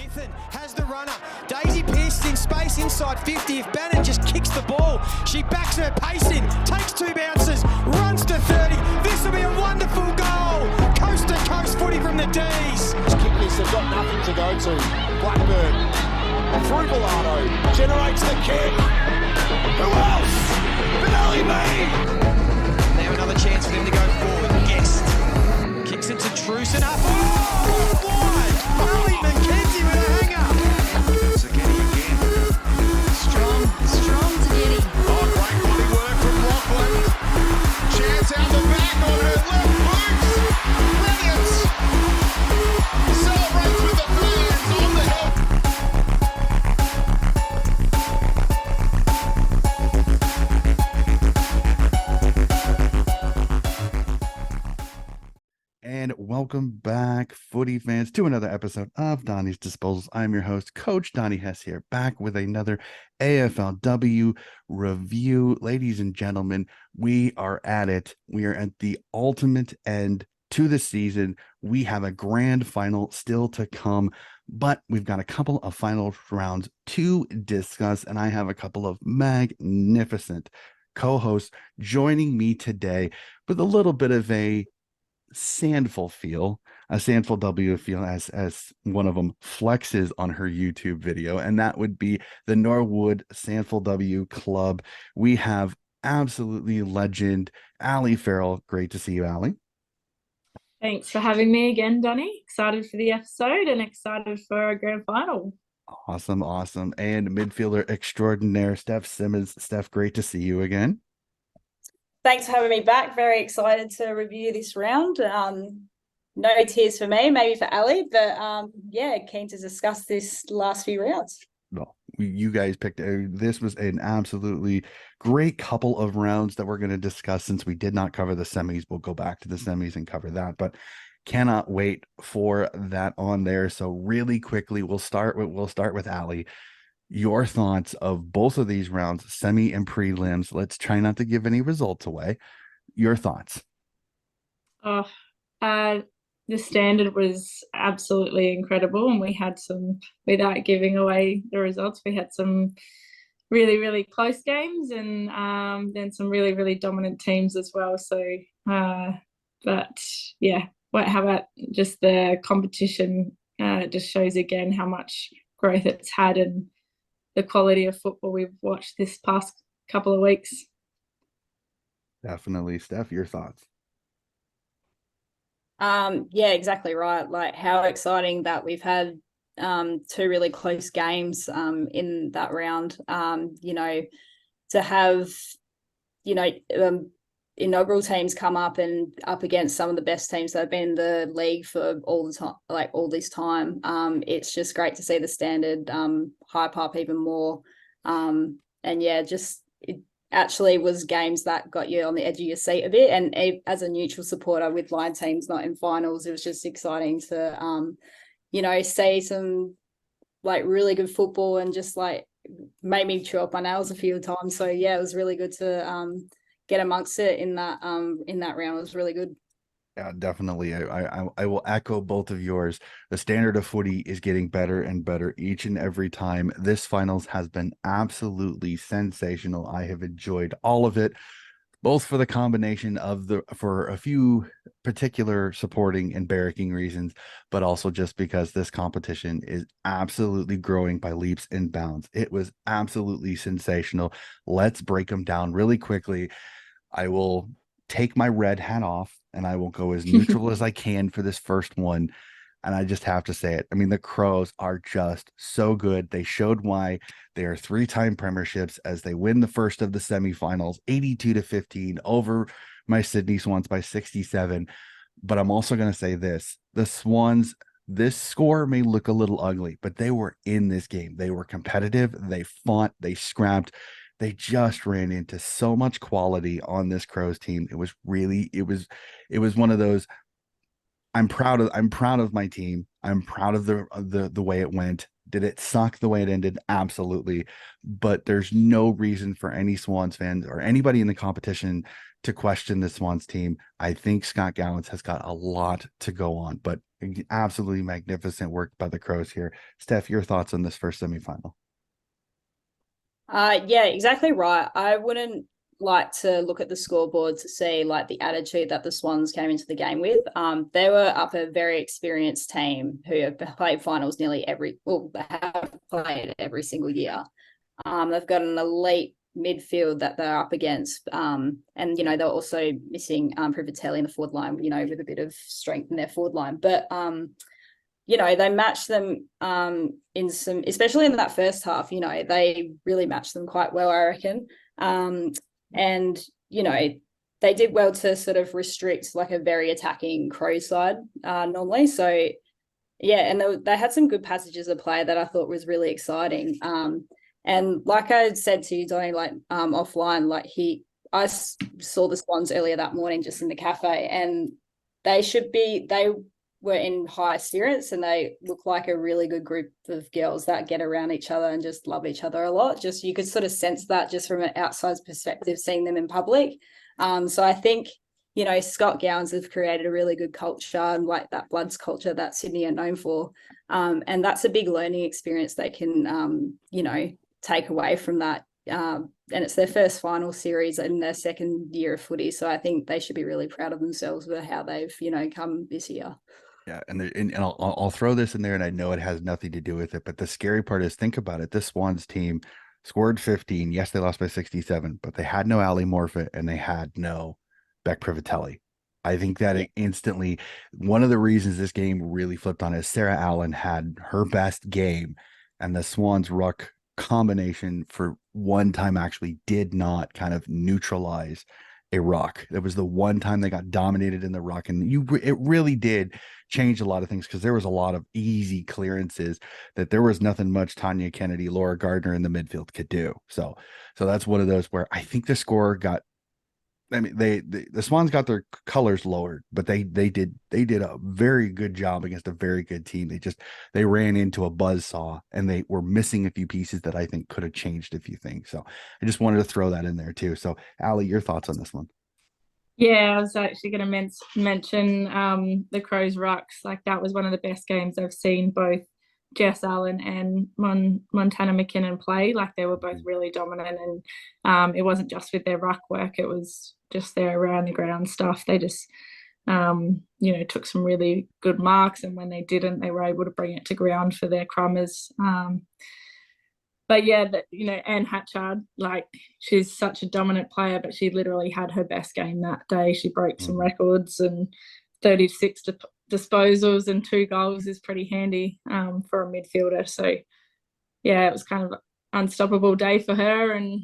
Nathan has the runner. Daisy Pearce in space inside 50. If Bannon just kicks the ball, she backs her pace in, takes 2 bounces, runs to 30. This will be a wonderful goal. Coast to coast footy from the D's. Kickers have got nothing to go to. Blackburn through Bilardo generates the kick. Who else? Benelli May. They have another chance for them to go forward. Guest kicks it to Truce and up. Oh, wide. Ali McKenzie with a hanger. Zagetti again. Strong Zagetti. Oh, great body work from Lachlan. Chance out the back on her left boot. Brilliant. Celebrates with the fans on the hill. And welcome back, footy fans, to another episode of Donnie's Disposals. I'm your host, Coach Donnie Hess here, back with another AFLW review. Ladies and gentlemen, we are at it. We are at the ultimate end to the season. We have a grand final still to come, but we've got a couple of final rounds to discuss, and I have a couple of magnificent co-hosts joining me today with a little bit of a Sandful feel, a Sandful W feel, as one of them flexes on her YouTube video, and that would be the Norwood Sandful W Club. We have absolutely legend Ali Farrell. Great to see you, Ali. Thanks for having me again, Donnie. Excited for the episode and excited for our grand final. Awesome. And midfielder extraordinaire Steph Simmons. Steph, great to see you again. Thanks for having me back. Very excited to review this round. No tears for me, maybe for Ali, but keen to discuss this last few rounds. Well, you guys picked this was an absolutely great couple of rounds that we're going to discuss. Since we did not cover the semis, we'll go back to the semis and cover that, but cannot wait for that on there. So really quickly, we'll start with Ali. Your thoughts of both of these rounds, semi and prelims. Let's try not to give any results away. Your thoughts. The standard was absolutely incredible, and we had some, without giving away the results, we had some really, really close games, and then some really, really dominant teams as well. So, but yeah, how about just the competition? It just shows again how much growth it's had and the quality of football we've watched this past couple of weeks. Definitely. Steph, your thoughts? Yeah, exactly right. Like, how exciting that we've had 2 really close games in that round. To have, inaugural teams come up against some of the best teams that have been in the league for all the time, like all this time. It's just great to see the standard hype up even more. It actually was games that got you on the edge of your seat a bit. And as a neutral supporter with line teams not in finals, it was just exciting to, see some like really good football, and just like made me chew up my nails a few times. So yeah, it was really good to get amongst it in that round. It was really good. Yeah, definitely. I will echo both of yours. The standard of footy is getting better and better each and every time. This finals has been absolutely sensational. I have enjoyed all of it, both for the combination of for a few particular supporting and barracking reasons, but also just because this competition is absolutely growing by leaps and bounds. It was absolutely sensational. Let's break them down really quickly. I will take my red hat off and I will go as neutral as I can for this first one. And I just have to say it. I mean, the Crows are just so good. They showed why. They are 3-time premierships as they win the first of the semifinals, 82-15 over my Sydney Swans by 67. But I'm also going to say this. The Swans, this score may look a little ugly, but they were in this game. They were competitive. They fought. They scrapped. They just ran into so much quality on this Crows team. It was one of those. I'm proud of my team. I'm proud of the way it went. Did it suck the way it ended? Absolutely. But there's no reason for any Swans fans or anybody in the competition to question this Swans team. I think Scott Gallants has got a lot to go on, but absolutely magnificent work by the Crows here. Steph, your thoughts on this first semifinal? Yeah, exactly right. I wouldn't like to look at the scoreboard to see like the attitude that the Swans came into the game with. They were up a very experienced team who have played finals they have played every single year. They've got an elite midfield that they're up against. And, they're also missing Privatelli in the forward line, with a bit of strength in their forward line. But, they matched them in some, especially in that first half, they really matched them quite well, I reckon. And, they did well to sort of restrict like a very attacking Crow side normally. So, yeah, and they had some good passages of play that I thought was really exciting. And like I said to you, Donnie, like offline, I saw the Swans earlier that morning just in the cafe, and they were in high spirits, and they look like a really good group of girls that get around each other and just love each other a lot. Just you could sort of sense that just from an outside perspective, seeing them in public. So I think, Scott Gowans have created a really good culture, and like that Bloods culture that Sydney are known for. And that's a big learning experience they can, take away from that. And it's their first final series in their second year of footy. So I think they should be really proud of themselves with how they've, come this year. Yeah, and I'll throw this in there, and I know it has nothing to do with it, but the scary part is, think about it. This Swans team scored 15. Yes, they lost by 67, but they had no Ali Morfitt and they had no Beck Privatelli. I think that it instantly, one of the reasons this game really flipped on is Sarah Allen had her best game, and the Swans ruck combination for one time actually did not kind of neutralize a ruck. It was the one time they got dominated in the ruck, and it really did change a lot of things, because there was a lot of easy clearances that there was nothing much Tanya Kennedy, Laura Gardner in the midfield could do. So that's one of those where I think the score got, I mean, the Swans got their colors lowered, but they did a very good job against a very good team. They ran into a buzzsaw, and they were missing a few pieces that I think could have changed a few things. So I just wanted to throw that in there too. So Ali, your thoughts on this one? Yeah, I was actually going to mention the Crows rucks. Like, that was one of the best games I've seen both Jess Allen and Montana McKinnon play. Like, they were both really dominant, and it wasn't just with their ruck work, it was just their around the ground stuff. They just took some really good marks, and when they didn't, they were able to bring it to ground for their crummers. But yeah, Anne Hatchard, like, she's such a dominant player, but she literally had her best game that day. She broke some records, and 36 disposals and 2 goals is pretty handy for a midfielder. So yeah, it was kind of an unstoppable day for her. And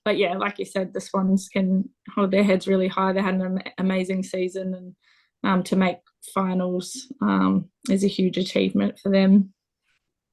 but yeah, like you said, the Swans can hold their heads really high. They had an amazing season, and to make finals is a huge achievement for them.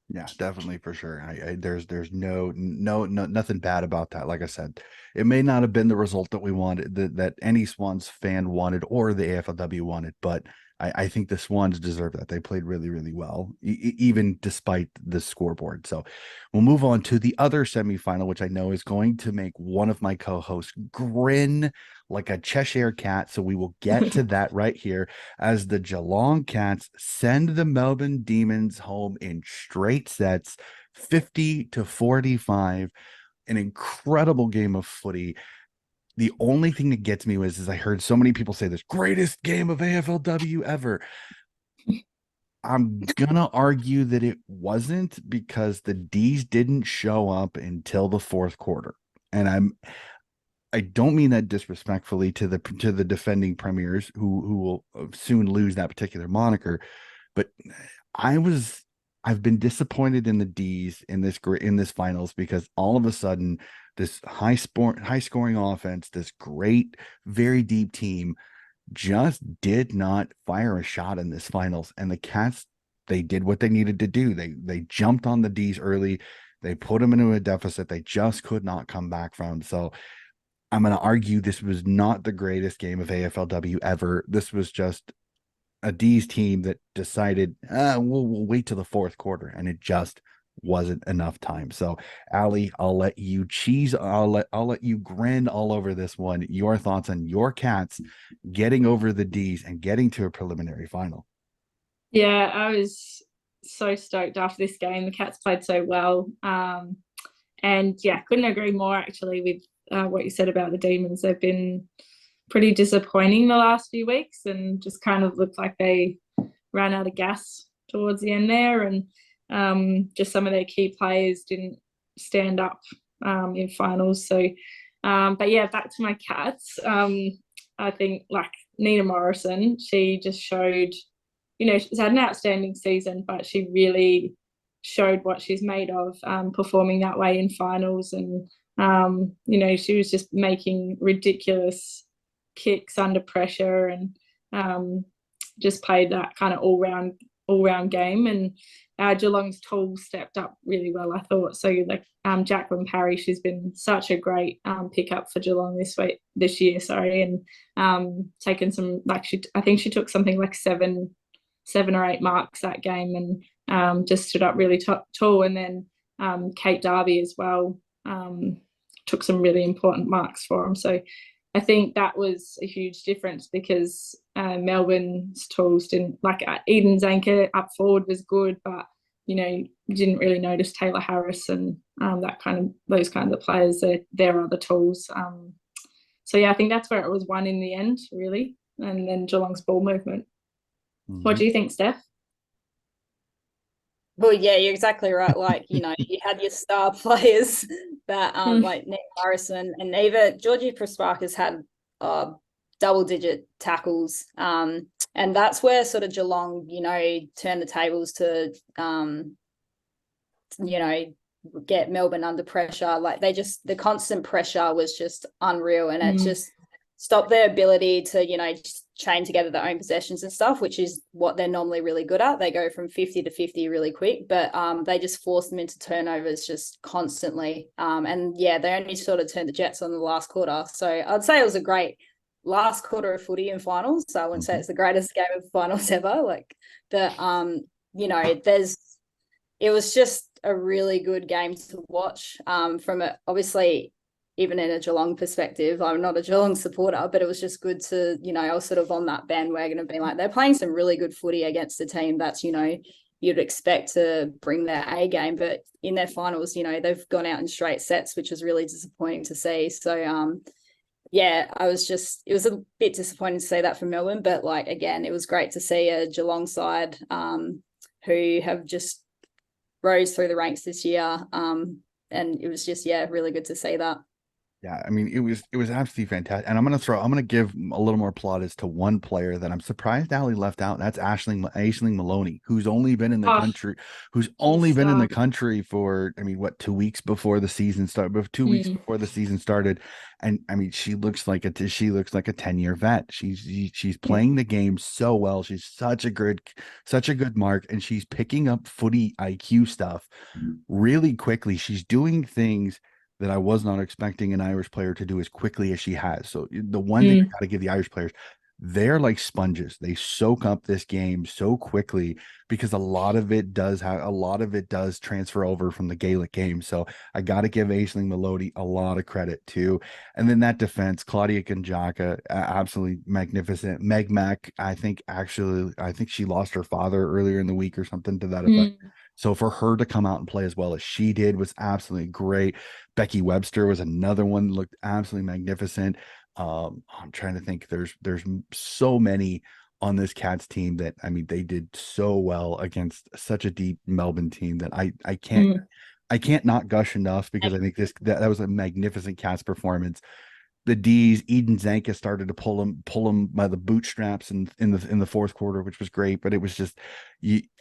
Yeah, definitely, for sure. There's no nothing bad about that. Like I said, it may not have been the result that we wanted, that any Swans fan wanted, or the AFLW wanted, but I think the Swans deserve that. They played really, really well, even despite the scoreboard. So we'll move on to the other semifinal, which I know is going to make one of my co-hosts grin like a Cheshire cat. So we will get to that right here, as the Geelong Cats send the Melbourne Demons home in straight sets, 50-45. An incredible game of footy. The only thing that gets me is I heard so many people say this greatest game of AFLW ever. I'm gonna argue that it wasn't, because the D's didn't show up until the fourth quarter, and I don't mean that disrespectfully to the defending premiers, who will soon lose that particular moniker, but I've been disappointed in the D's in this finals, because all of a sudden this high scoring offense, this great, very deep team, just did not fire a shot in this finals. And the Cats, they did what they needed to do. They jumped on the D's early. They put them into a deficit they just could not come back from. So I'm going to argue this was not the greatest game of AFLW ever. This was just a D's team that decided, we'll wait till the fourth quarter, and it just wasn't enough time. So Ali, I'll let you I'll let you grin all over this one. Your thoughts on your Cats getting over the D's and getting to a preliminary final. Yeah, I was so stoked after this game. The Cats played so well. And yeah, couldn't agree more actually with what you said about the Demons. They've been pretty disappointing the last few weeks and just kind of looked like they ran out of gas towards the end there. And just some of their key players didn't stand up in finals. So, but yeah, back to my Cats. I think like Nina Morrison, she just showed, she's had an outstanding season, but she really showed what she's made of, performing that way in finals. And, she was just making ridiculous kicks under pressure and just played that kind of all-round game. And Geelong's tools stepped up really well, I thought. So like Jacqueline Parry, she's been such a great pickup for Geelong this year, and taken some, I think she took something like seven or eight marks that game, and just stood up really tall. And then Kate Darby as well took some really important marks for them. So I think that was a huge difference because Melbourne's tools didn't, Eden Zanker up forward was good, but you didn't really notice Taylor Harris and those kinds of players. They're other tools. So yeah, I think that's where it was won in the end, really, and then Geelong's ball movement. Mm-hmm. What do you think, Steph? Well, yeah, you're exactly right. You had your star players that like Nick Morrison and even Georgie Prasparkas had double-digit tackles. And that's where sort of Geelong, turned the tables to, get Melbourne under pressure. The constant pressure was just unreal, and it just stopped their ability to, just chain together their own possessions and stuff, which is what they're normally really good at. They go from 50 to 50 really quick, but they just forced them into turnovers just constantly. And yeah, they only sort of turned the Jets on the last quarter. So I'd say it was a great last quarter of footy in finals. So I wouldn't say it's the greatest game of finals ever. It was just a really good game to watch. Obviously, even in a Geelong perspective, I'm not a Geelong supporter, but it was just good to, I was sort of on that bandwagon of being like, they're playing some really good footy against a team that's, you'd expect to bring their A game, but in their finals, they've gone out in straight sets, which was really disappointing to see. So, yeah, it was a bit disappointing to see that from Melbourne, but again, it was great to see a Geelong side who have just rose through the ranks this year. And it was just, really good to see that. Yeah, I mean, it was absolutely fantastic. And I'm gonna give a little more plaudits to one player that I'm surprised Ali left out. And that's Aisling Maloney, who's only been in the country for, 2 weeks before the season started, 2 weeks before the season started. And I mean, she looks like a 10-year vet. She's playing the game so well. She's such a good mark, and she's picking up footy IQ stuff really quickly. She's doing things that I was not expecting an Irish player to do as quickly as she has. So the one thing I got to give the Irish players, they're like sponges. They soak up this game so quickly because a lot of it does transfer over from the Gaelic game. So I got to give Aisling Maloney a lot of credit too. And then that defense, Claudia Kanjaka, absolutely magnificent. Meg Mack, I think she lost her father earlier in the week or something to that effect. So for her to come out and play as well as she did was absolutely great. Becky Webster was another one that looked absolutely magnificent. I'm trying to think. There's so many on this Cats team that, they did so well against such a deep Melbourne team that I can't not gush enough, because I think that was a magnificent Cats performance. The D's, Eden Zanka started to pull him by the bootstraps in the fourth quarter, which was great. But it was just,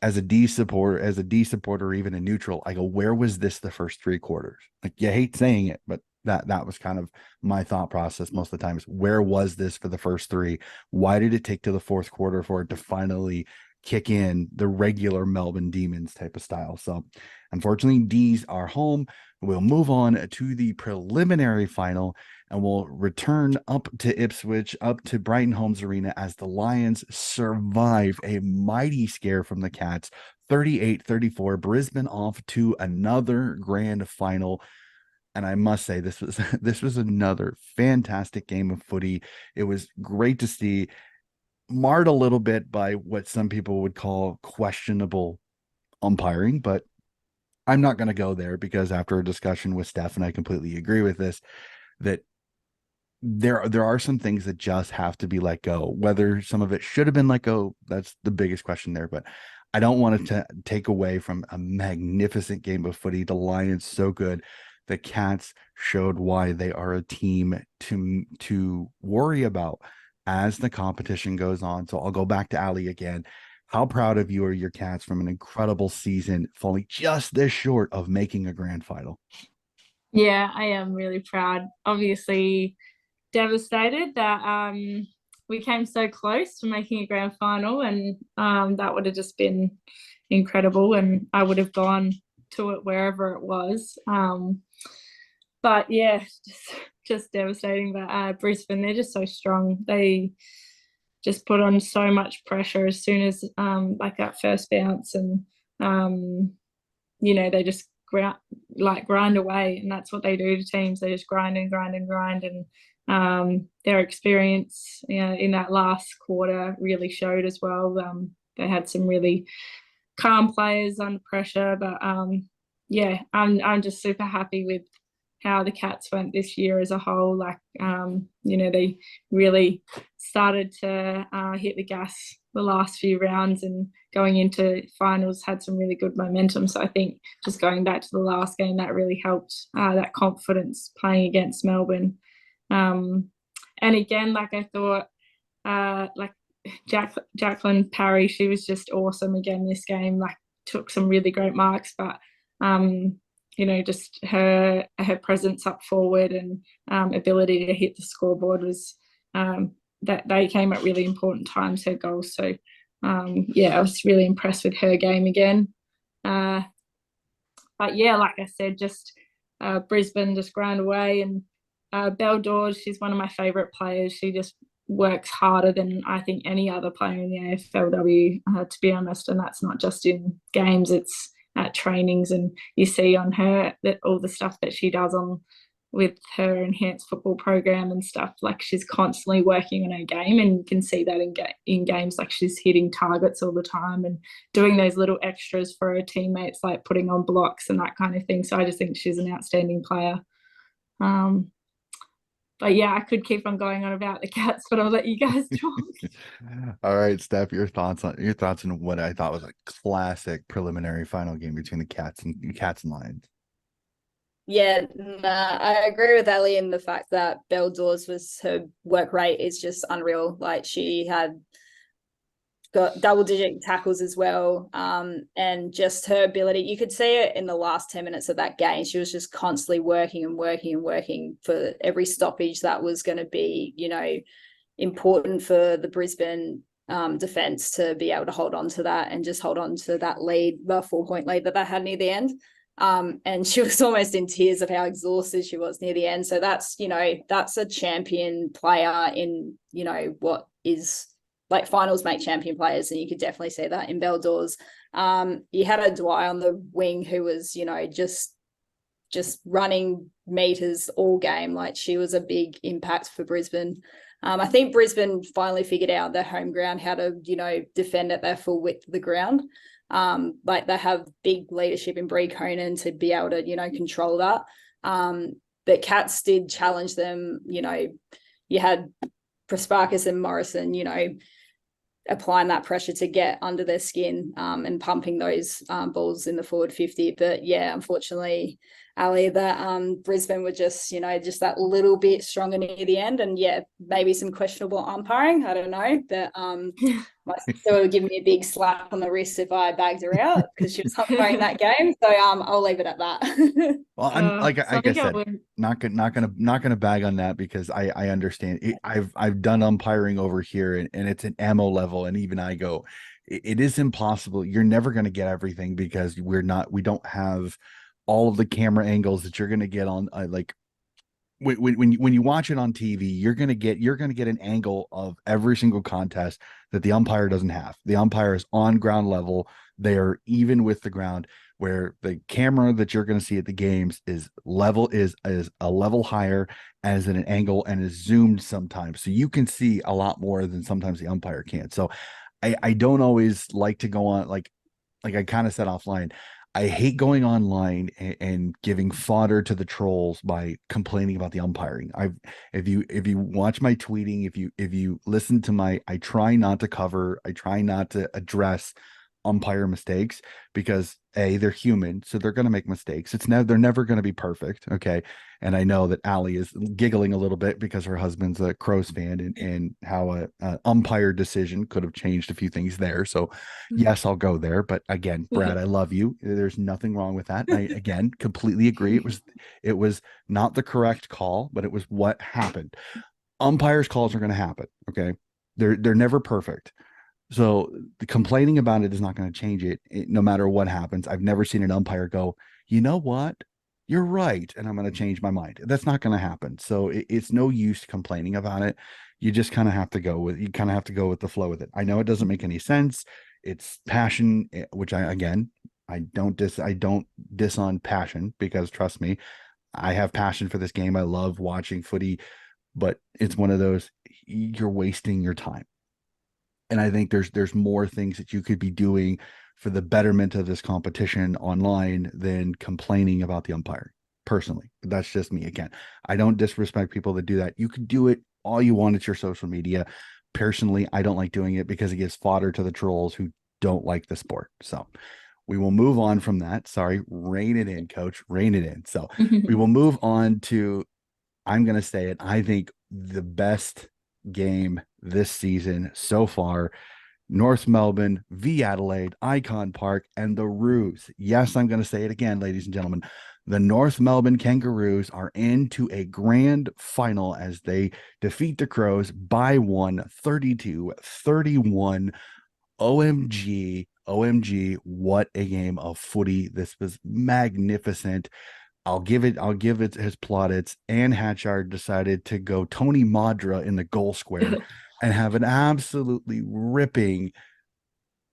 as a D supporter, even a neutral, I go, where was this the first 3 quarters? You hate saying it, but that was kind of my thought process most of the time, is where was this for the first 3? Why did it take to the fourth quarter for it to finally kick in the regular Melbourne Demons type of style. So unfortunately, D's are home. We'll move on to the preliminary final, and we'll return up to Ipswich, up to Brighton Homes Arena, as the Lions survive a mighty scare from the Cats. 38-34, Brisbane off to another grand final. And I must say, this was another fantastic game of footy. It was great to see, marred a little bit by what some people would call questionable umpiring, but I'm not going to go there, because after a discussion with Steph, and I completely agree with this, that there are some things that just have to be let go. Whether some of it should have been let go, that's the biggest question there. But I don't want it to take away from a magnificent game of footy. The Lions so good. The Cats showed why they are a team to worry about as the competition goes on. So I'll go back to Ali again. How proud of you are your Cats from an incredible season, falling just this short of making a grand final? Yeah, I am really proud. Obviously, devastated that we came so close to making a grand final, and that would have just been incredible, and I would have gone to it wherever it was. But yeah, just devastating. But Brisbane, they're just so strong. They just put on so much pressure as soon as like that first bounce, and they just grind away, and that's what they do to teams. They just grind and grind and grind, and their experience, in that last quarter really showed as well. They had some really calm players under pressure, but yeah, I'm just super happy with how the Cats went this year as a whole. Like, they really started to hit the gas the last few rounds, and going into finals had some really good momentum. So I think just going back to the last game, that really helped that confidence playing against Melbourne. And again, like I thought, like Jacqueline Parry, she was just awesome again this game. Like, took some really great marks, but just her presence up forward and ability to hit the scoreboard was that they came at really important times, her goals. So I was really impressed with her game again. But yeah, like I said, just Brisbane just ground away, and Belle Dawes, she's one of my favourite players. She just works harder than I think any other player in the AFLW, to be honest, and that's not just in games, it's at trainings, and you see on her that all the stuff that she does on with her enhanced football program and stuff. Like, she's constantly working on her game, and you can see that in games. Like, she's hitting targets all the time and doing those little extras for her teammates, like putting on blocks and that kind of thing. So I just think she's an outstanding player. But yeah, I could keep on going on about the Cats, but I'll let you guys talk. All right, Steph, your thoughts on what I thought was a classic preliminary final game between the Cats and Lions. Yeah, I agree with Ellie in the fact that Belle Dawes her work rate is just unreal. Like, she had got double-digit tackles as well, and just her ability. You could see it in the last 10 minutes of that game. She was just constantly working and working and working for every stoppage that was going to be, important for the Brisbane defence to be able to hold on to that and just hold on to that lead, the 4-point lead that they had near the end. And she was almost in tears of how exhausted she was near the end. So that's a champion player in, what is like finals make champion players. And you could definitely see that in Belle Dawes. You had a Dwyer on the wing who was, just running meters all game. Like, she was a big impact for Brisbane. I think Brisbane finally figured out their home ground, how to, defend at their full width of the ground. Like, they have big leadership in Bree Conan to be able to, control that. But Cats did challenge them. You had Prasparkas and Morrison, applying that pressure to get under their skin, and pumping those balls in the forward 50. But yeah, unfortunately, Ali, that Brisbane were just, just that little bit stronger near the end. And yeah, maybe some questionable umpiring, I don't know. But my sister would give me a big slap on the wrist if I bagged her out, because she was umpiring that game. So I'll leave it at that. Well, I'm like I said, not gonna bag on that, because I understand it. I've done umpiring over here, and it's an ammo level, and even I go, it is impossible. You're never going to get everything because we don't have all of the camera angles that you're going to get on like when you watch it on TV, you're gonna get an angle of every single contest that the umpire doesn't have. The umpire is on ground level. They are even with the ground, where the camera that you're gonna see at the games is a level higher as in an angle and is zoomed sometimes. So you can see a lot more than sometimes the umpire can. So I don't always like to go on like I kind of said offline. I hate going online and giving fodder to the trolls by complaining about the umpiring. If you watch my tweeting, if you listen to I try not to address umpire mistakes because they're human, so they're going to make mistakes. They're never going to be perfect. Okay. And I know that Allie is giggling a little bit because her husband's a Crows fan and how a umpire decision could have changed a few things there. So yes, I'll go there. But again, Brad, I love you. There's nothing wrong with that. And I again completely agree. It was not the correct call, but it was what happened. Umpires calls are going to happen. Okay. They're never perfect. So the complaining about it is not going to change it, no matter what happens. I've never seen an umpire go, you know what? You're right. And I'm going to change my mind. That's not going to happen. So it's no use complaining about it. You just kind of have to go with the flow with it. I know it doesn't make any sense. It's passion, which I don't diss on passion, because trust me, I have passion for this game. I love watching footy, but it's one of those, you're wasting your time. And I think there's more things that you could be doing for the betterment of this competition online than complaining about the umpire. Personally, but that's just me. Again, I don't disrespect people that do that. You can do it all you want at your social media. Personally, I don't like doing it because it gives fodder to the trolls who don't like the sport. So we will move on from that. Sorry, rein it in, coach, rein it in. So we will move on to, I'm going to say it, I think the best game this season so far: North Melbourne v Adelaide, Icon Park, and the Roos. Yes, I'm going to say it again, ladies and gentlemen. The North Melbourne Kangaroos are into a grand final as they defeat the Crows by 32-31. OMG, what a game of footy. This was magnificent. I'll give it his plaudits. Anne Hatchard decided to go Tony Madra in the goal square and have an absolutely ripping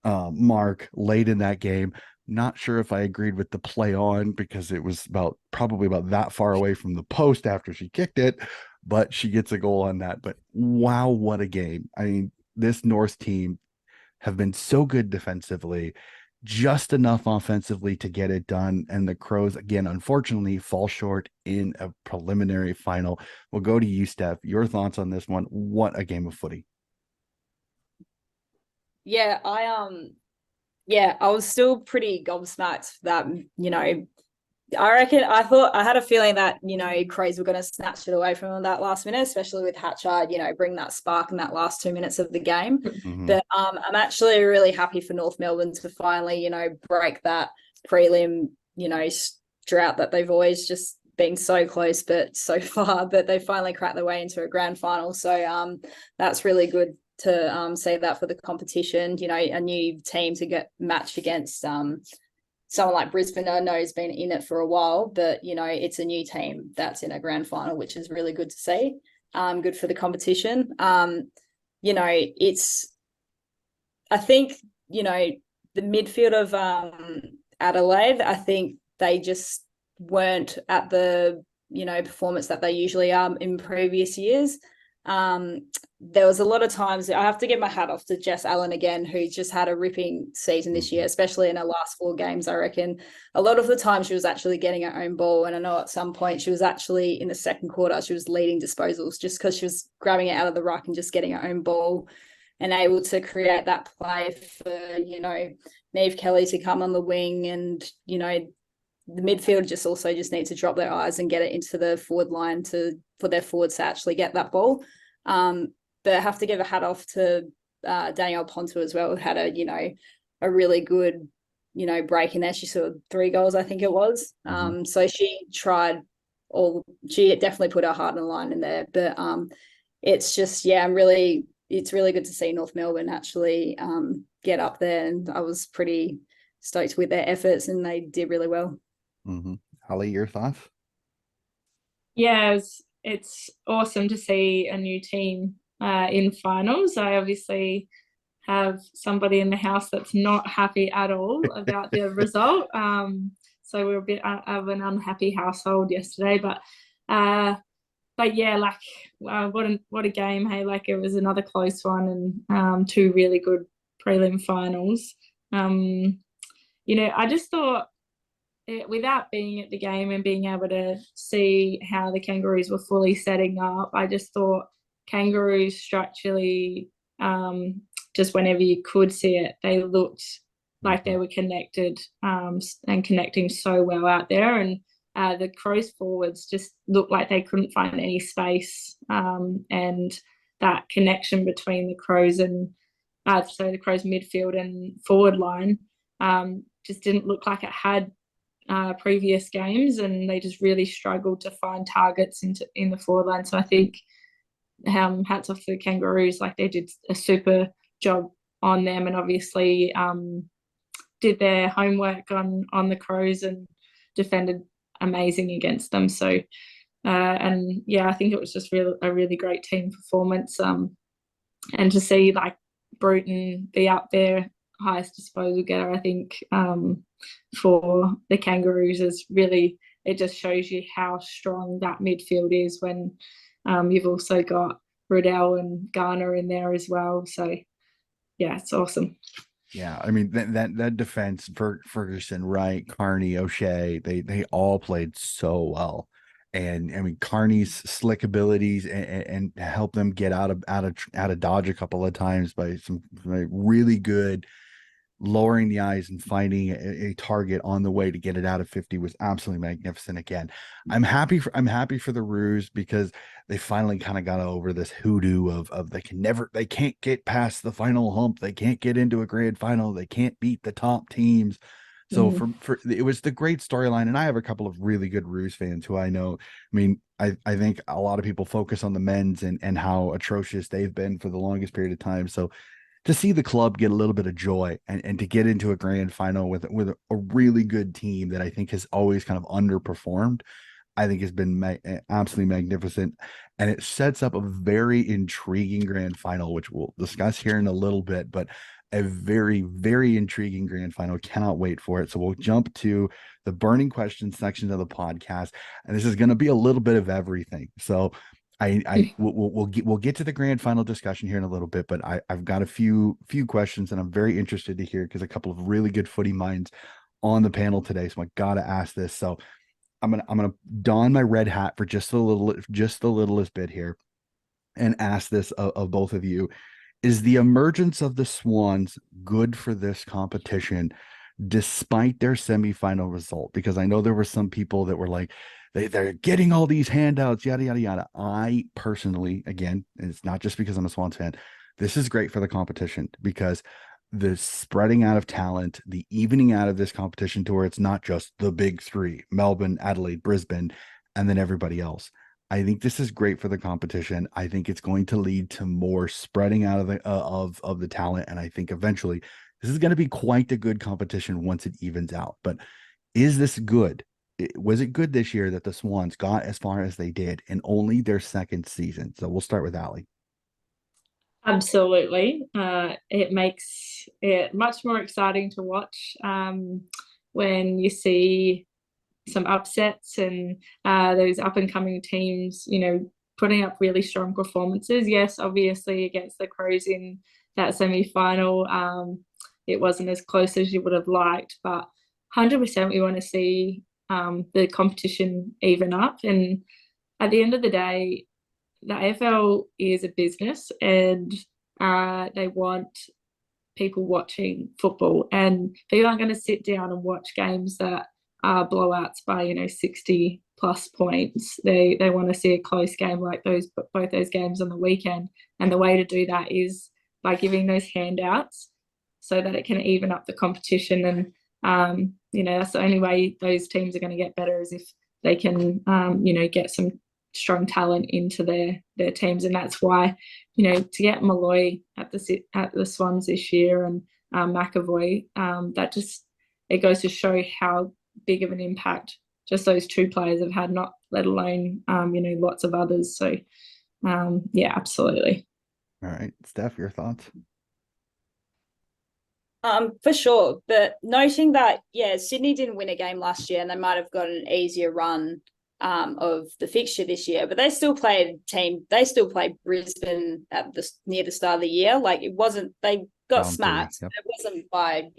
mark late in that game. Not sure if I agreed with the play on, because it was probably about that far away from the post after she kicked it, but she gets a goal on that. But wow, what a game. I mean, this North team have been so good defensively, just enough offensively to get it done. And the Crows, again, unfortunately, fall short in a preliminary final. We'll go to you, Steph. Your thoughts on this one? What a game of footy. Yeah, I was still pretty gobsmacked that, I had a feeling that, Crows were going to snatch it away from them that last minute, especially with Hatchard, bring that spark in that last 2 minutes of the game. Mm-hmm. But I'm actually really happy for North Melbourne to finally, break that prelim, drought that they've always just been so close, but so far, but they finally cracked their way into a grand final. So that's really good to say that for the competition, a new team to get matched against someone like Brisbane. I know has been in it for a while, but it's a new team that's in a grand final, which is really good to see. Good for the competition. I think the midfield of Adelaide, I think they just weren't at the performance that they usually are in previous years. There was a lot of times, I have to give my hat off to Jess Allen again, who just had a ripping season this year, especially in her last 4 games. I reckon a lot of the time she was actually getting her own ball. And I know at some point she was actually in the second quarter, she was leading disposals just because she was grabbing it out of the ruck and just getting her own ball and able to create that play for, Neve Kelly to come on the wing. And, the midfield just need to drop their eyes and get it into the forward line for their forwards to actually get that ball. But I have to give a hat off to Danielle Ponto as well, who had a really good, break in there. She saw 3 goals, I think it was. So she definitely put her heart and line in there. But it's just, it's really good to see North Melbourne actually get up there, and I was pretty stoked with their efforts, and they did really well. Ali, your thoughts? Yeah, it's awesome to see a new team in finals. I obviously have somebody in the house that's not happy at all about the result. So we were a bit of an unhappy household yesterday, but yeah, like what a game, hey! Like it was another close one, and two really good prelim finals. I just thought, without being at the game and being able to see how the Kangaroos were fully setting up, I just thought Kangaroos structurally, just whenever you could see it, they looked like they were connected, and connecting so well out there. And the Crows forwards just looked like they couldn't find any space, and that connection between the Crows and the Crows midfield and forward line just didn't look like it had previous games, and they just really struggled to find targets in the forward line. So I think hats off to the Kangaroos, like they did a super job on them, and obviously did their homework on the Crows and defended amazing against them. So and yeah, I think it was just a really great team performance, and to see like Bruton be up there, highest disposal getter, I think, for the Kangaroos is really, it just shows you how strong that midfield is when you've also got Riddell and Garner in there as well. So yeah, it's awesome. Yeah, I mean that defense, Ferguson, Wright, Carney, O'Shea, they all played so well. And I mean Carney's slick abilities and help them get out of dodge a couple of times by some really good lowering the eyes and finding a target on the way to get it out of 50 was absolutely magnificent. Again, I'm happy for the Roos because they finally kind of got over this hoodoo of they can't get past the final hump, they can't get into a grand final, they can't beat the top teams. So for it was the great storyline, and I have a couple of really good Roos fans who I know. I mean, I think a lot of people focus on the men's and how atrocious they've been for the longest period of time. So to see the club get a little bit of joy and to get into a grand final with a really good team that I think has always kind of underperformed, I think has been absolutely magnificent. And it sets up a very intriguing grand final, which we'll discuss here in a little bit, but a very, very intriguing grand final. Cannot wait for it. So we'll jump to the burning questions section of the podcast. And this is going to be a little bit of everything. So we'll get to the grand final discussion here in a little bit, but I've got a few questions and I'm very interested to hear because a couple of really good footy minds on the panel today. So I gotta ask this. So I'm gonna don my red hat for just the littlest bit here and ask this of both of you. Is the emergence of the Swans good for this competition despite their semifinal result? Because I know there were some people that were like, they're getting all these handouts, yada, yada, yada. I personally, again, and it's not just because I'm a Swans fan, this is great for the competition because the spreading out of talent, the evening out of this competition to where it's not just the big three, Melbourne, Adelaide, Brisbane, and then everybody else. I think this is great for the competition. I think it's going to lead to more spreading out of the talent. And I think eventually this is going to be quite a good competition once it evens out. But is this good? Was it good this year that the Swans got as far as they did in only their second season? So we'll start with Ali. Absolutely. It makes it much more exciting to watch when you see some upsets and those up and coming teams, putting up really strong performances. Yes, obviously against the Crows in that semi-final, it wasn't as close as you would have liked, but 100% we want to see the competition even up. And at the end of the day, the AFL is a business and they want people watching football, and people aren't going to sit down and watch games that are blowouts by 60 plus points. They want to see a close game like both those games on the weekend, and the way to do that is by giving those handouts so that it can even up the competition. And that's the only way those teams are going to get better, is if they can get some strong talent into their teams. And that's why to get Malloy at the Swans this year, and McAvoy. That just, it goes to show how big of an impact just those two players have had, not let alone lots of others. So yeah, absolutely. All right, Steph, your thoughts? For sure. But noting that, yeah, Sydney didn't win a game last year and they might have got an easier run of the fixture this year, but they still played Brisbane at near the start of the year. Like, it wasn't, they got Round smacked. 3, yep. It wasn't by,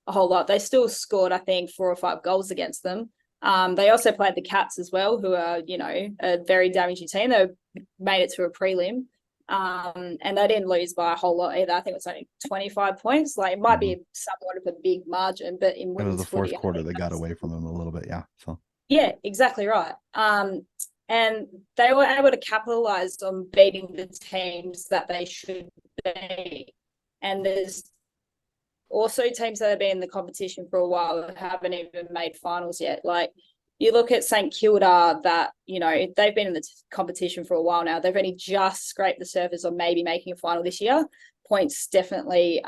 a whole lot. They still scored, I think, 4 or 5 goals against them. They also played the Cats as well, who are, a very damaging team. They made it to a prelim. And they didn't lose by a whole lot either. I think it was only 25 points. Like, it might be somewhat of a big margin, but in It was women's the fourth footy, quarter that got away from them a little bit. Yeah. So yeah, exactly right. And they were able to capitalize on beating the teams that they should beat. And there's also teams that have been in the competition for a while that haven't even made finals yet. Like, you look at St Kilda, that, they've been in the competition for a while now. They've only just scraped the surface on maybe making a final this year. Points definitely,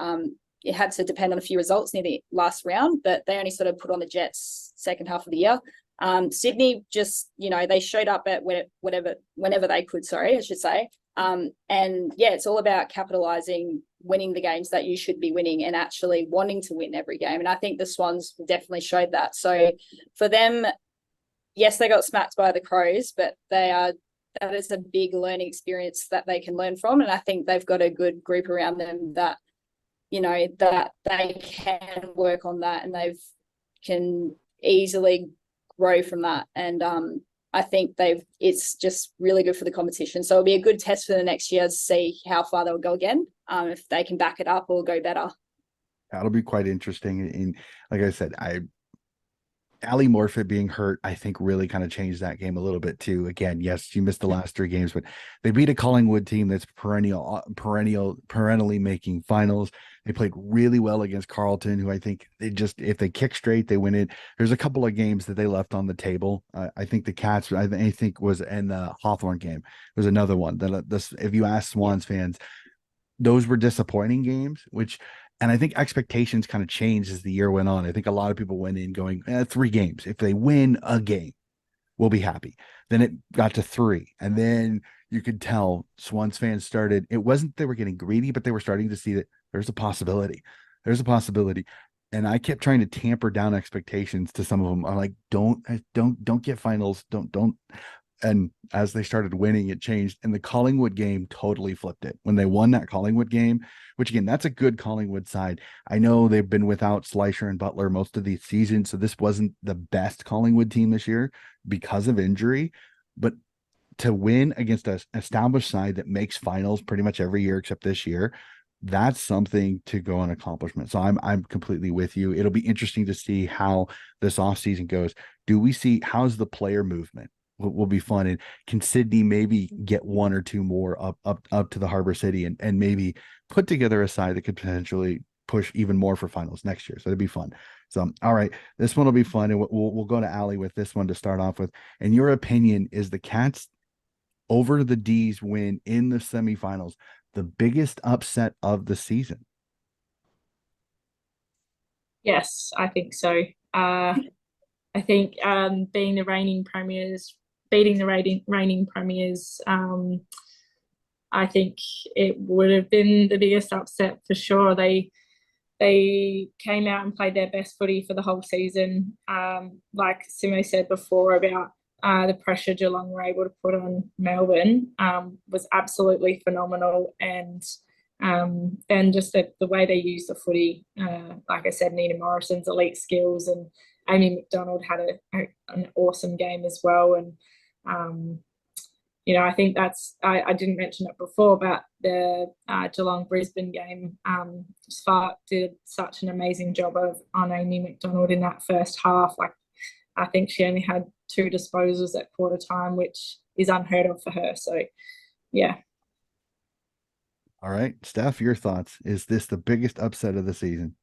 it had to depend on a few results near the last round, but they only sort of put on the Jets second half of the year. Sydney just, they showed up at whenever they could, I should say. And yeah, it's all about capitalizing, winning the games that you should be winning and actually wanting to win every game. And I think the Swans definitely showed that. So for them, yes, they got smacked by the Crows, but that is a big learning experience that they can learn from. And I think they've got a good group around them that, that they can work on that and they can easily grow from that. And I think it's just really good for the competition. So it'll be a good test for the next year to see how far they'll go again, if they can back it up or go better. that'll be quite interesting. And like I said, Ali Morfitt being hurt, I think, really kind of changed that game a little bit too. Again, yes, she missed the last 3 games, but they beat a Collingwood team that's perennially making finals. They played really well against Carlton, who I think if they kick straight, they win it. There's a couple of games that they left on the table. I think the Cats, I think was in the Hawthorn game. Was another one that if you ask Swans fans, those were disappointing games, and I think expectations kind of changed as the year went on. I think a lot of people went in going 3 games. If they win a game, we'll be happy. Then it got to 3. And then you could tell Swans fans started, it wasn't they were getting greedy, but they were starting to see that there's a possibility. There's a possibility. And I kept trying to tamper down expectations to some of them. I'm like, don't get finals. Don't. And as they started winning, it changed. And the Collingwood game totally flipped it. When they won that Collingwood game, which again, that's a good Collingwood side. I know they've been without Slicer and Butler most of the season, so this wasn't the best Collingwood team this year because of injury. But to win against an established side that makes finals pretty much every year except this year, that's something to go on accomplishment. So I'm completely with you. It'll be interesting to see how this offseason goes. Do we see how's the player movement? Will be fun. And can Sydney maybe get 1 or 2 more up to the Harbor City and maybe put together a side that could potentially push even more for finals next year? So it'd be fun. So, all right, this one will be fun. And we'll go to Ali with this one to start off with. In your opinion, is the Cats over the D's win in the semifinals the biggest upset of the season? Yes, I think so. I think being the reigning premiers, beating the reigning premiers, I think it would have been the biggest upset for sure. They came out and played their best footy for the whole season. Like Simo said before about the pressure Geelong were able to put on Melbourne was absolutely phenomenal. And just the way they used the footy, like I said, Nina Morrison's elite skills and Amy McDonald had an awesome game as well. And, I think I didn't mention it before, but the Geelong-Brisbane game, Spark did such an amazing job on Amy McDonald in that first half. Like, I think she only had 2 disposals at quarter time, which is unheard of for her. So, yeah. All right, Steph, your thoughts. Is this the biggest upset of the season?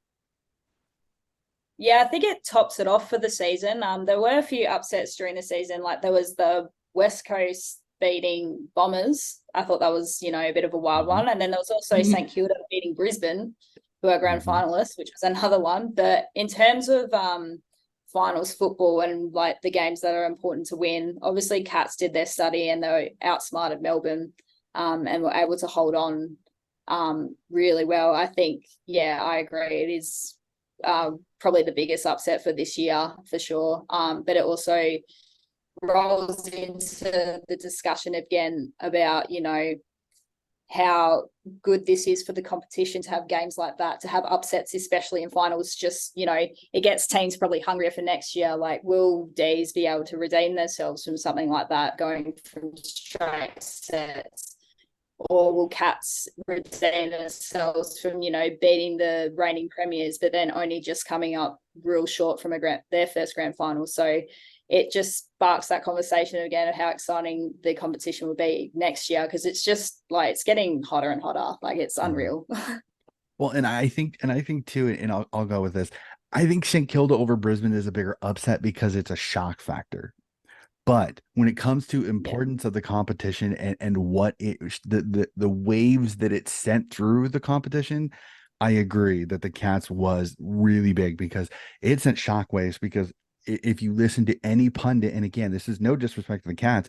Yeah, I think it tops it off for the season. There were a few upsets during the season. Like, there was the West Coast beating Bombers. I thought that was, a bit of a wild one. And then there was also St Kilda beating Brisbane. who are grand finalists, which was another one. But in terms of finals football and like the games that are important to win, obviously Cats did their study and they outsmarted Melbourne and were able to hold on really well. I think, yeah, I agree. It is probably the biggest upset for this year for sure. But it also rolls into the discussion again about, you know, how good this is for the competition to have games like that, to have upsets, especially in finals. Just, you know, it gets teams probably hungrier for next year. Like, will D's be able to redeem themselves from something like that, going from straight sets? Or will Cats redeem themselves from, you know, beating the reigning premiers, but then only just coming up real short from their first grand final? So it just sparks that conversation again of how exciting the competition will be next year, because it's just like it's getting hotter and hotter. Like, it's unreal. Well, and I think too, and I'll go with this. I think St. Kilda over Brisbane is a bigger upset because it's a shock factor. But when it comes to importance of the competition and what the waves that it sent through the competition, I agree that the Cats was really big because it sent shockwaves. Because if you listen to any pundit, and again, this is no disrespect to the Cats,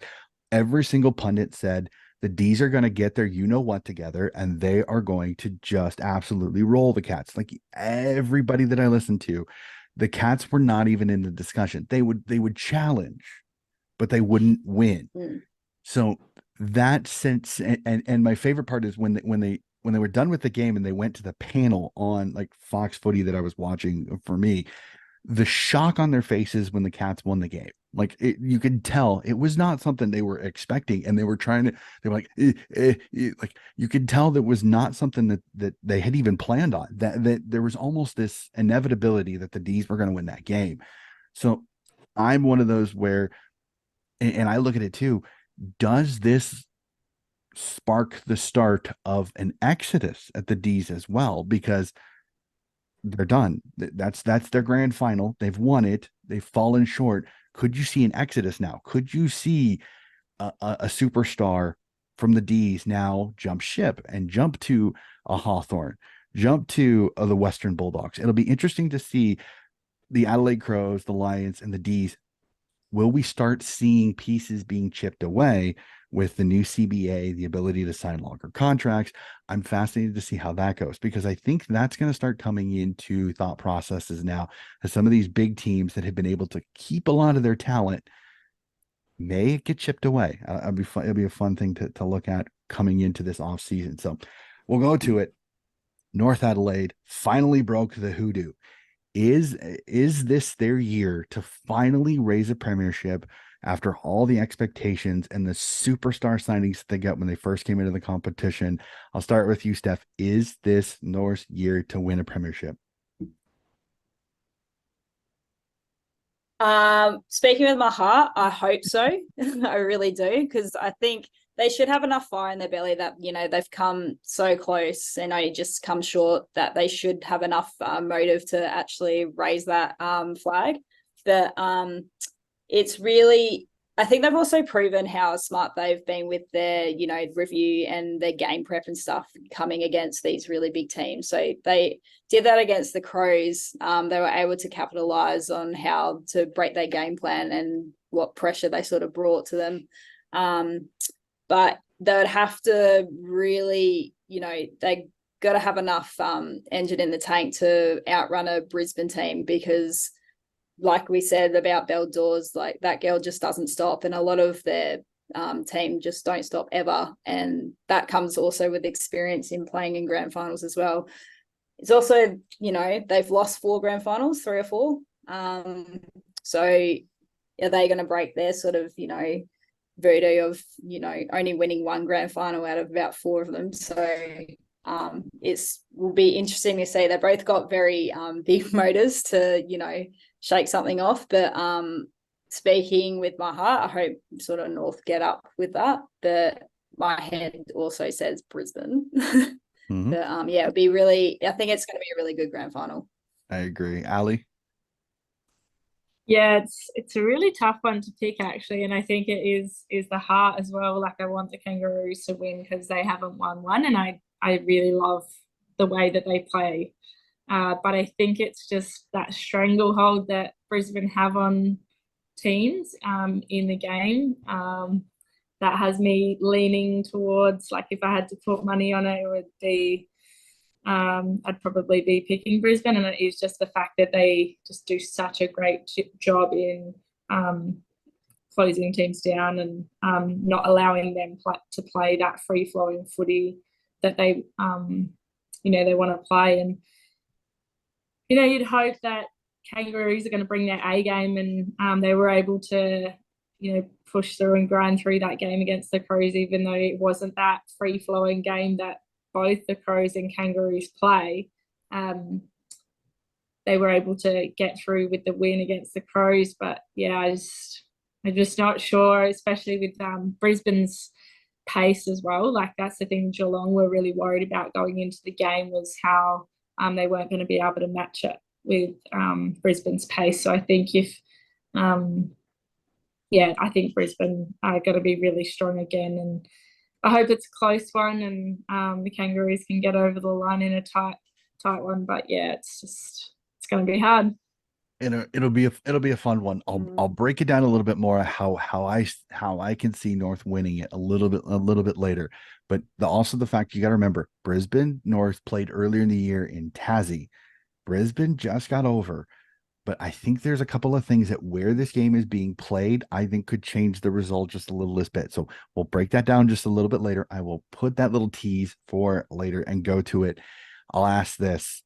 every single pundit said the D's are going to get their you know what together and they are going to just absolutely roll the Cats. Like, everybody that I listened to, the Cats were not even in the discussion. They would challenge, but they wouldn't win. So that sense, and my favorite part is when they were done with the game and they went to the panel on like Fox Footy that I was watching, for me, the shock on their faces when the Cats won the game. Like, you could tell it was not something they were expecting, and they were like, like, you could tell that was not something that they had even planned on. That there was almost this inevitability that the D's were going to win that game. So I'm one of those where, and I look at it too, does this spark the start of an exodus at the D's as well? Because they're done. That's their grand final. They've won it. They've fallen short. Could you see an exodus now? Could you see a superstar from the D's now jump ship and jump to a Hawthorn, jump to the Western Bulldogs? It'll be interesting to see the Adelaide Crows, the Lions, and the D's. Will we start seeing pieces being chipped away with the new CBA, the ability to sign longer contracts? I'm fascinated to see how that goes, because I think that's going to start coming into thought processes now, as some of these big teams that have been able to keep a lot of their talent may get chipped away. It'll be a fun thing to look at coming into this off season. So we'll go to it. North Adelaide finally broke the hoodoo. Is this their year to finally raise a premiership after all the expectations and the superstar signings that they got when they first came into the competition? I'll start with you, Steph. Is this North's year to win a premiership? Speaking with my heart, I hope so. I really do, because I think they should have enough fire in their belly that, you know, they've come so close and only just come short, that they should have enough motive to actually raise that flag. But it's really, I think they've also proven how smart they've been with their, you know, review and their game prep and stuff coming against these really big teams. So they did that against the Crows. They were able to capitalize on how to break their game plan and what pressure they sort of brought to them. But they would have to really, you know, they got to have enough engine in the tank to outrun a Brisbane team, because like we said about Belle Dawes, like, that girl just doesn't stop, and a lot of their team just don't stop ever. And that comes also with experience in playing in grand finals as well. It's also, you know, they've lost 4 grand finals, 3 or 4. So are they going to break their sort of, you know, voodoo of, you know, only winning 1 grand final out of about 4 of them? So it's will be interesting to see. They both got very big motors to, you know, shake something off. But speaking with my heart, I hope sort of North get up with that. But my head also says Brisbane. But yeah, it'll be really, I think it's going to be a really good grand final. I agree. Ali? Yeah, it's a really tough one to pick, actually, and I think it is the heart as well. Like, I want the Kangaroos to win because they haven't won one, and I really love the way that they play. But I think it's just that stranglehold that Brisbane have on teams in the game that has me leaning towards, like, if I had to put money on it, it would be I'd probably be picking Brisbane, and it is just the fact that they just do such a great job in closing teams down and not allowing them to play that free-flowing footy that they they want to play. And you'd hope that Kangaroos are going to bring their A game, and they were able to push through and grind through that game against the Crows, even though it wasn't that free-flowing game that both the Crows and Kangaroos play. They were able to get through with the win against the Crows. But yeah, I'm just not sure, especially with Brisbane's pace as well. Like, that's the thing Geelong were really worried about going into the game, was how they weren't going to be able to match it with Brisbane's pace. So I think I think Brisbane are going to be really strong again, and I hope it's a close one, and the Kangaroos can get over the line in a tight one. But yeah, it's going to be hard. It'll be a fun one. I'll break it down a little bit more how I can see North winning it a little bit later. But also the fact, you got to remember, Brisbane North played earlier in the year in Tassie. Brisbane just got over. But I think there's a couple of things that where this game is being played, I think could change the result just a little bit. So we'll break that down just a little bit later. I will put that little tease for later and go to it. I'll ask this.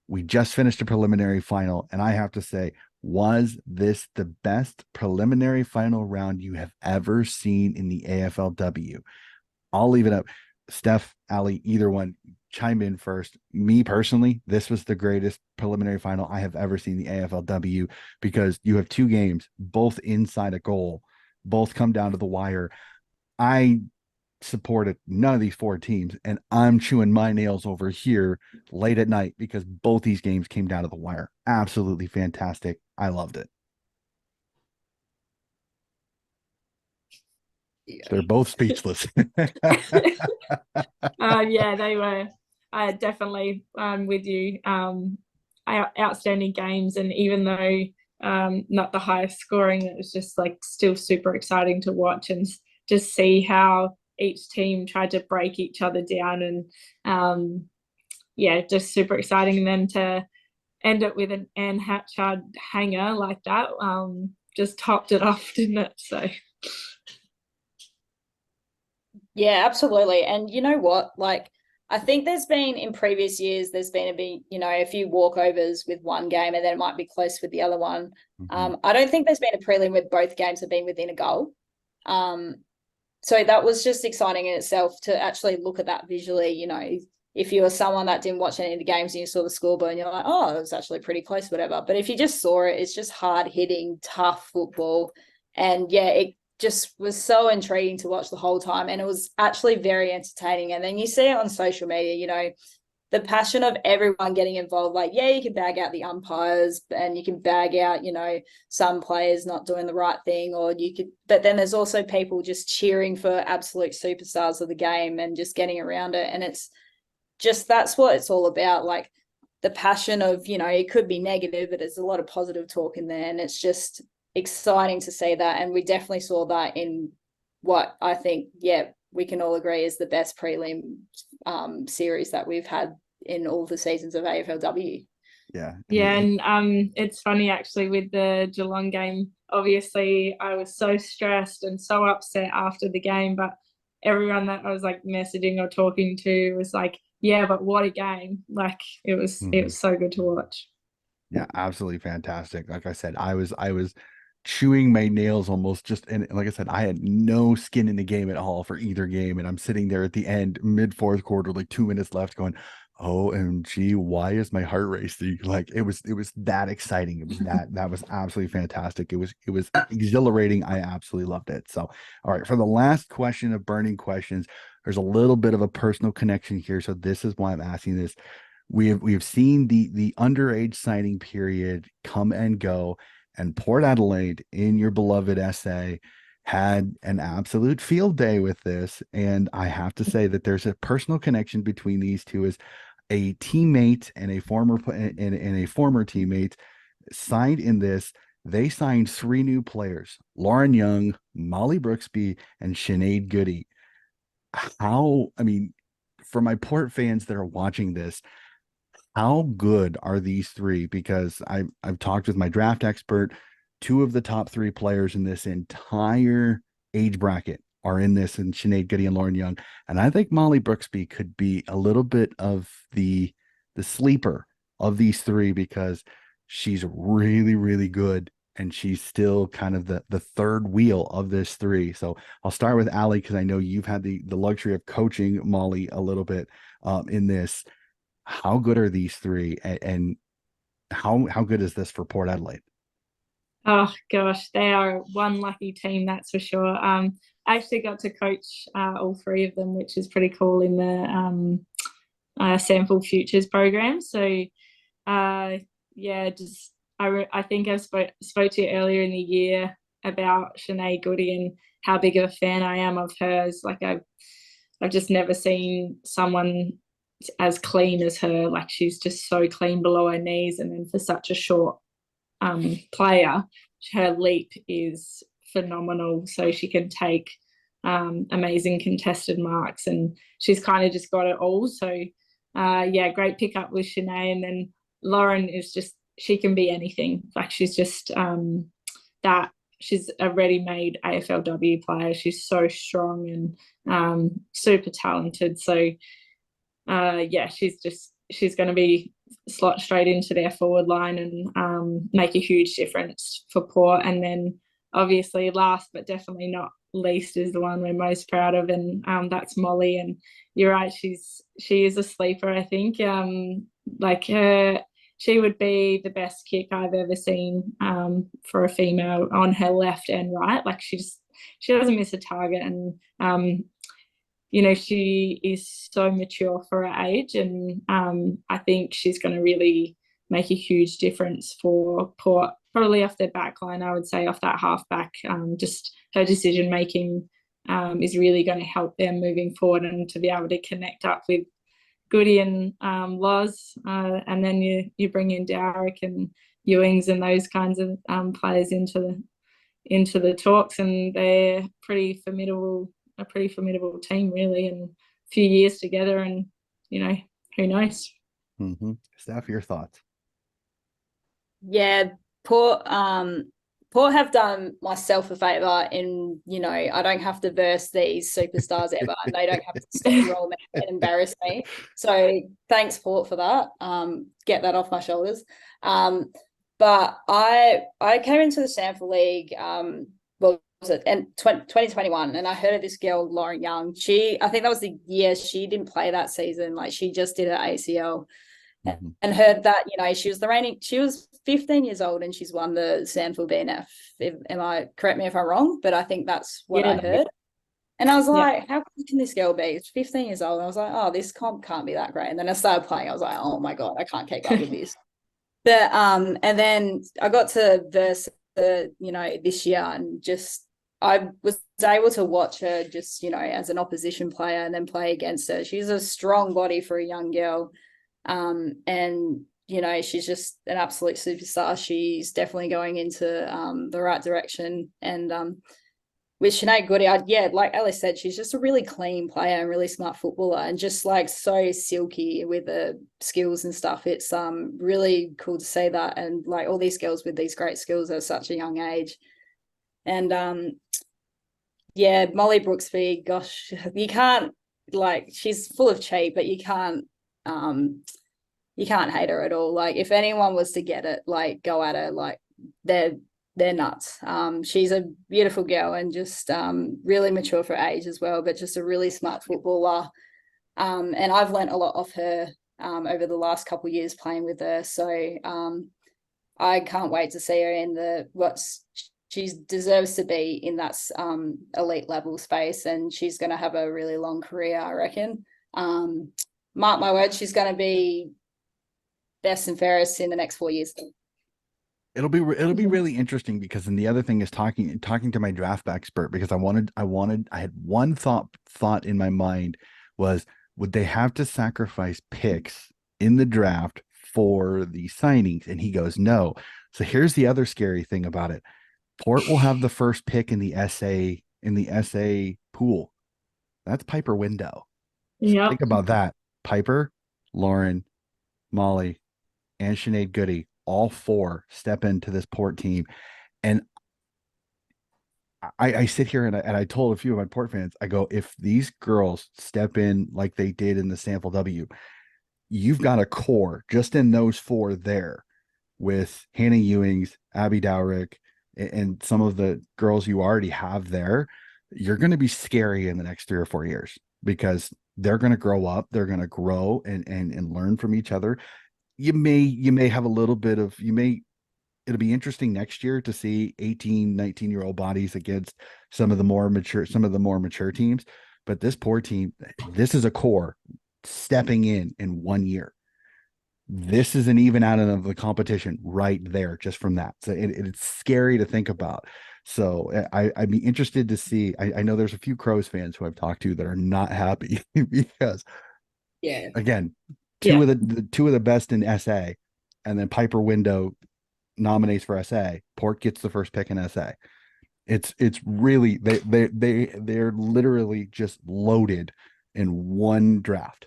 We just finished a preliminary final, and I have to say, was this the best preliminary final round you have ever seen in the AFLW? I'll leave it up. Steph, Ali, either one, chime in first. Me personally, this was the greatest preliminary final I have ever seen in the AFLW, because you have two games, both inside a goal, both come down to the wire. I supported none of these four teams, and I'm chewing my nails over here late at night because both these games came down to the wire. Absolutely fantastic. I loved it. They're both speechless. Yeah, they were definitely with you. Outstanding games, and even though not the highest scoring, it was just like still super exciting to watch and just see how each team tried to break each other down, and just super exciting. And then to end it with an Anne Hatchard hanger like that, just topped it off, didn't it? So yeah, absolutely. And you know what? Like, I think there's been in previous years, there's been a few walkovers with one game, and then it might be close with the other one. Mm-hmm. I don't think there's been a prelim where both games have been within a goal. So that was just exciting in itself to actually look at that visually. If you were someone that didn't watch any of the games and you saw the scoreboard and you're like, oh, it was actually pretty close, whatever. But if you just saw it, it's just hard hitting, tough football. And yeah, it just was so intriguing to watch the whole time. And it was actually very entertaining. And then you see it on social media, the passion of everyone getting involved. Like, yeah, you can bag out the umpires and you can bag out, some players not doing the right thing, but then there's also people just cheering for absolute superstars of the game and just getting around it. And it's just, that's what it's all about. Like, the passion of, it could be negative, but there's a lot of positive talk in there. And it's just exciting to see that. And we definitely saw that in what I think, we can all agree is the best prelim series that we've had in all the seasons of AFLW. Yeah, and it's funny actually with the Geelong game. Obviously, I was so stressed and so upset after the game, but everyone that I was like messaging or talking to was like, "Yeah, but what a game!" Like, it was so good to watch. Yeah, absolutely fantastic. Like I said, I was chewing my nails almost, and like I said, I had no skin in the game at all for either game, and I'm sitting there at the end, mid fourth quarter, like 2 minutes left, going, OMG, why is my heart racing? Like, it was that exciting. It was that was absolutely fantastic. It was exhilarating. I absolutely loved it. So, all right, for the last question of burning questions, there's a little bit of a personal connection here, so this is why I'm asking this. We have seen the underage signing period come and go. And Port Adelaide, in your beloved SA, had an absolute field day with this. And I have to say that there's a personal connection between these two. a teammate and a former teammate signed in this. They signed 3 new players: Lauren Young, Molly Brooksby, and Sinead Goody. I mean, for my Port fans that are watching this, how good are these 3? Because I've talked with my draft expert. 2 of the top 3 players in this entire age bracket are in this, and Sinead Goody and Lauren Young. And I think Molly Brooksby could be a little bit of the sleeper of these 3, because she's really, really good. And she's still kind of the third wheel of this 3. So I'll start with Allie, because I know you've had the luxury of coaching Molly a little bit in this. How good are these 3, and how good is this for Port Adelaide? Oh gosh, they are one lucky team, that's for sure. I actually got to coach all 3 of them, which is pretty cool, in the Sample Futures program. So yeah, just I think I spoke to you earlier in the year about Sinead Goody and how big of a fan I am of hers. Like I've just never seen someone as clean as her. Like she's just so clean below her knees, and then for such a short player, her leap is phenomenal. So she can take amazing contested marks, and she's kind of just got it all. So yeah, great pickup with Sinead. And then Lauren is just, she can be anything. Like she's just that she's a ready-made AFLW player. She's so strong and super talented. So yeah, she's going to be slot straight into their forward line and make a huge difference for Port. And then obviously last but definitely not least is the one we're most proud of, and that's Molly. And you're right, she is a sleeper, I think. Like she would be the best kick I've ever seen for a female on her left and right. Like she doesn't miss a target. And you know, she is so mature for her age, and I think she's going to really make a huge difference for Port, probably off their back line, I would say, off that half back. Just her decision making is really going to help them moving forward, and to be able to connect up with Goody and Loz, and then you bring in Dowrick and Ewings and those kinds of players into the talks, and they're a pretty formidable team, really, and a few years together, and you know, who knows. Steph, your thoughts? Yeah, Port have done myself a favour in, you know, I don't have to verse these superstars ever, and they don't have to steamroll me and embarrass me. So thanks, Port, for that. Get that off my shoulders. But I came into the Sample League, well, was it, and 2021, and I heard of this girl, Lauren Young. I think that was the year she didn't play that season. Like she just did her ACL. And heard that, you know, she was 15 years old and she's won the Sandford BNF. Correct me if I'm wrong, but I think that's what I heard. And I was like, how can this girl be? She's 15 years old. And I was like, oh, this comp can't be that great. And then I started playing. I was like, oh my God, I can't keep up with this. But and then I got to verse you know, this year, and just I was able to watch her just, you know, as an opposition player and then play against her. She's a strong body for a young girl. And you know, she's just an absolute superstar. She's definitely going into the right direction. And with Sinead Goody, like Alice said, she's just a really clean player and really smart footballer, and just like so silky with the skills and stuff. It's really cool to see that, and like all these girls with these great skills at such a young age. And yeah, Molly Brooksby, gosh, you can't, like, she's full of cheat, but you can't hate her at all. Like if anyone was to get it, like go at her, like they're nuts. She's a beautiful girl and just really mature for age as well, but just a really smart footballer. And I've learnt a lot off her over the last couple of years playing with her. So I can't wait to see her in she deserves to be in that elite level space, and she's going to have a really long career, I reckon. Mark my words, she's going to be best and fairest in the next 4 years. It'll be really interesting, because then the other thing is talking to my draft expert, because I had one thought in my mind was, would they have to sacrifice picks in the draft for the signings? And he goes, no. So here's the other scary thing about it. Port will have the first pick in the SA pool. That's Piper Window. So Yep. think about that. Piper, Lauren, Molly, and Sinead Goody, all four step into this Port team. And I sit here and I told a few of my Port fans, I go, if these girls step in like they did in the Sample W, you've got a core just in those four there with Hannah Ewings, Abby Dowrick, and some of the girls you already have there. You're going to be scary in the next 3 or 4 years because they're going to grow up, they're going to grow and learn from each other. You may have a little bit of it'll be interesting next year to see 18, 19-year-old bodies against some of the more mature teams. But this Port team, this is a core stepping in 1 year. This is an even out of the competition right there, just from that. So it's scary to think about. So I'd be interested to see. I know there's a few Crows fans who I've talked to that are not happy because, Yeah. again, Yeah. two of the best in SA, and then Piper Window nominates for SA. Port gets the first pick in SA. It's really they're literally just loaded in one draft,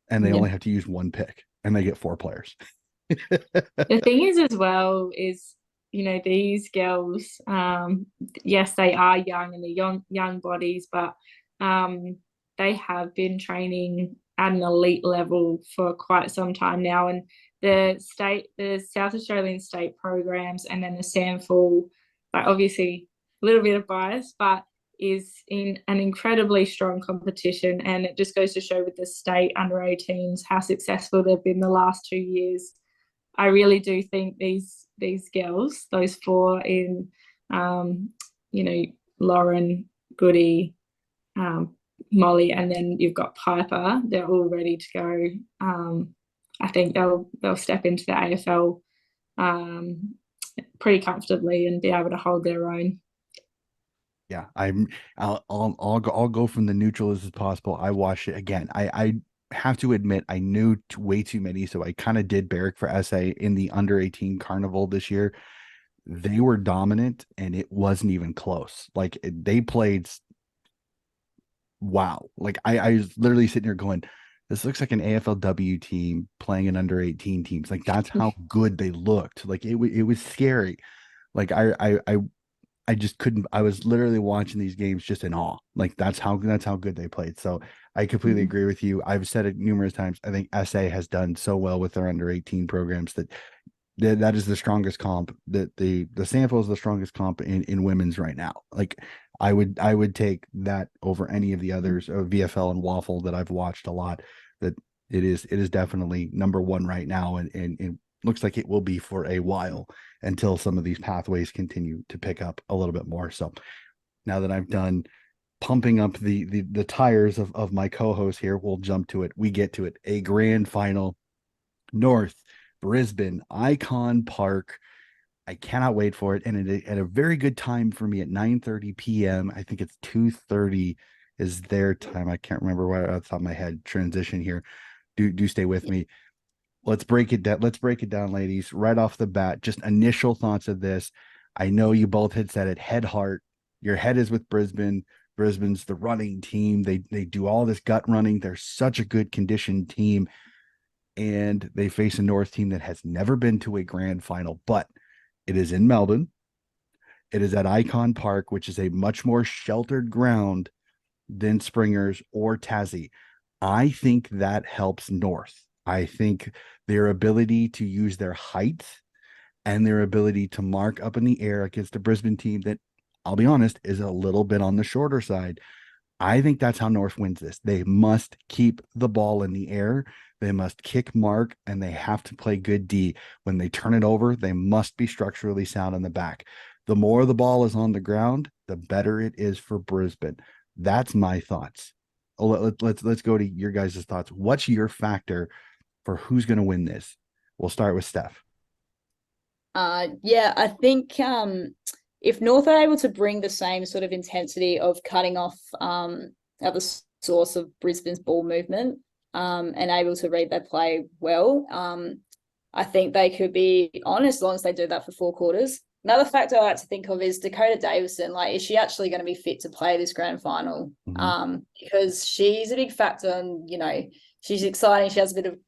and they Yeah. only have to use one pick, and they get 4 players. The thing is as well is, these girls, yes, they are young and they're young bodies, but they have been training at an elite level for quite some time now. And the South Australian state programs and then the SANFL, like obviously a little bit of bias, but is in an incredibly strong competition. And it just goes to show with the state under 18s how successful they've been the last 2 years. I really do think these girls, those 4 in, Lauren, Goody, Molly, and then you've got Piper, they're all ready to go. I think they'll step into the AFL pretty comfortably and be able to hold their own. Yeah, I'll go from the neutral as possible. I watched it again. I have to admit I knew way too many, so I kind of did barrack for SA in the under 18 carnival this year. They were dominant, and it wasn't even close. Like they played. Wow, like I was literally sitting here going, this looks like an AFLW team playing an under 18 teams. Like that's how good they looked. Like it was scary. Like I just couldn't. I was literally watching these games just in awe. Like that's how good they played. So I completely agree with you. I've said it numerous times. I think SA has done so well with their under 18 programs that is the strongest comp. That the sample is the strongest comp in women's right now. Like I would take that over any of the others, VFL and Waffle that I've watched a lot. That it is definitely number one right now, and it looks like it will be for a while until some of these pathways continue to pick up a little bit more. So now that I've done pumping up the tires of my co-host here, we'll jump to it. We get to it. A grand final, North Brisbane, Icon Park. I cannot wait for it. And at a very good time for me at 9:30 p.m. I think it's 2:30 is their time. I can't remember what off the top of my head. Transition here. Do stay with me. Let's break it down. Let's break it down, ladies. Right off the bat, just initial thoughts of this. I know you both had said it. Head, heart. Your head is with Brisbane. Brisbane's the running team. They do all this gut running. They're such a good conditioned team, and they face a North team that has never been to a grand final, but it is in Melbourne. It is at Icon Park, which is a much more sheltered ground than Springers or Tassie. I think that helps North. I think their ability to use their height and their ability to mark up in the air against a Brisbane team that, I'll be honest, is a little bit on the shorter side. I think that's how North wins this. They must keep the ball in the air. They must kick mark, and they have to play good D. When they turn it over, they must be structurally sound in the back. The more the ball is on the ground, the better it is for Brisbane. That's my thoughts. Let's go to your guys' thoughts. What's your factor for who's going to win this? We'll start with Steph. Yeah, I think if North are able to bring the same sort of intensity of cutting off at the source of Brisbane's ball movement, and able to read their play well. I think they could be on as long as they do that for 4 quarters. Another factor I like to think of is Dakota Davison. Like, is she actually going to be fit to play this grand final? Because she's a big factor, and she's exciting. She has a bit of,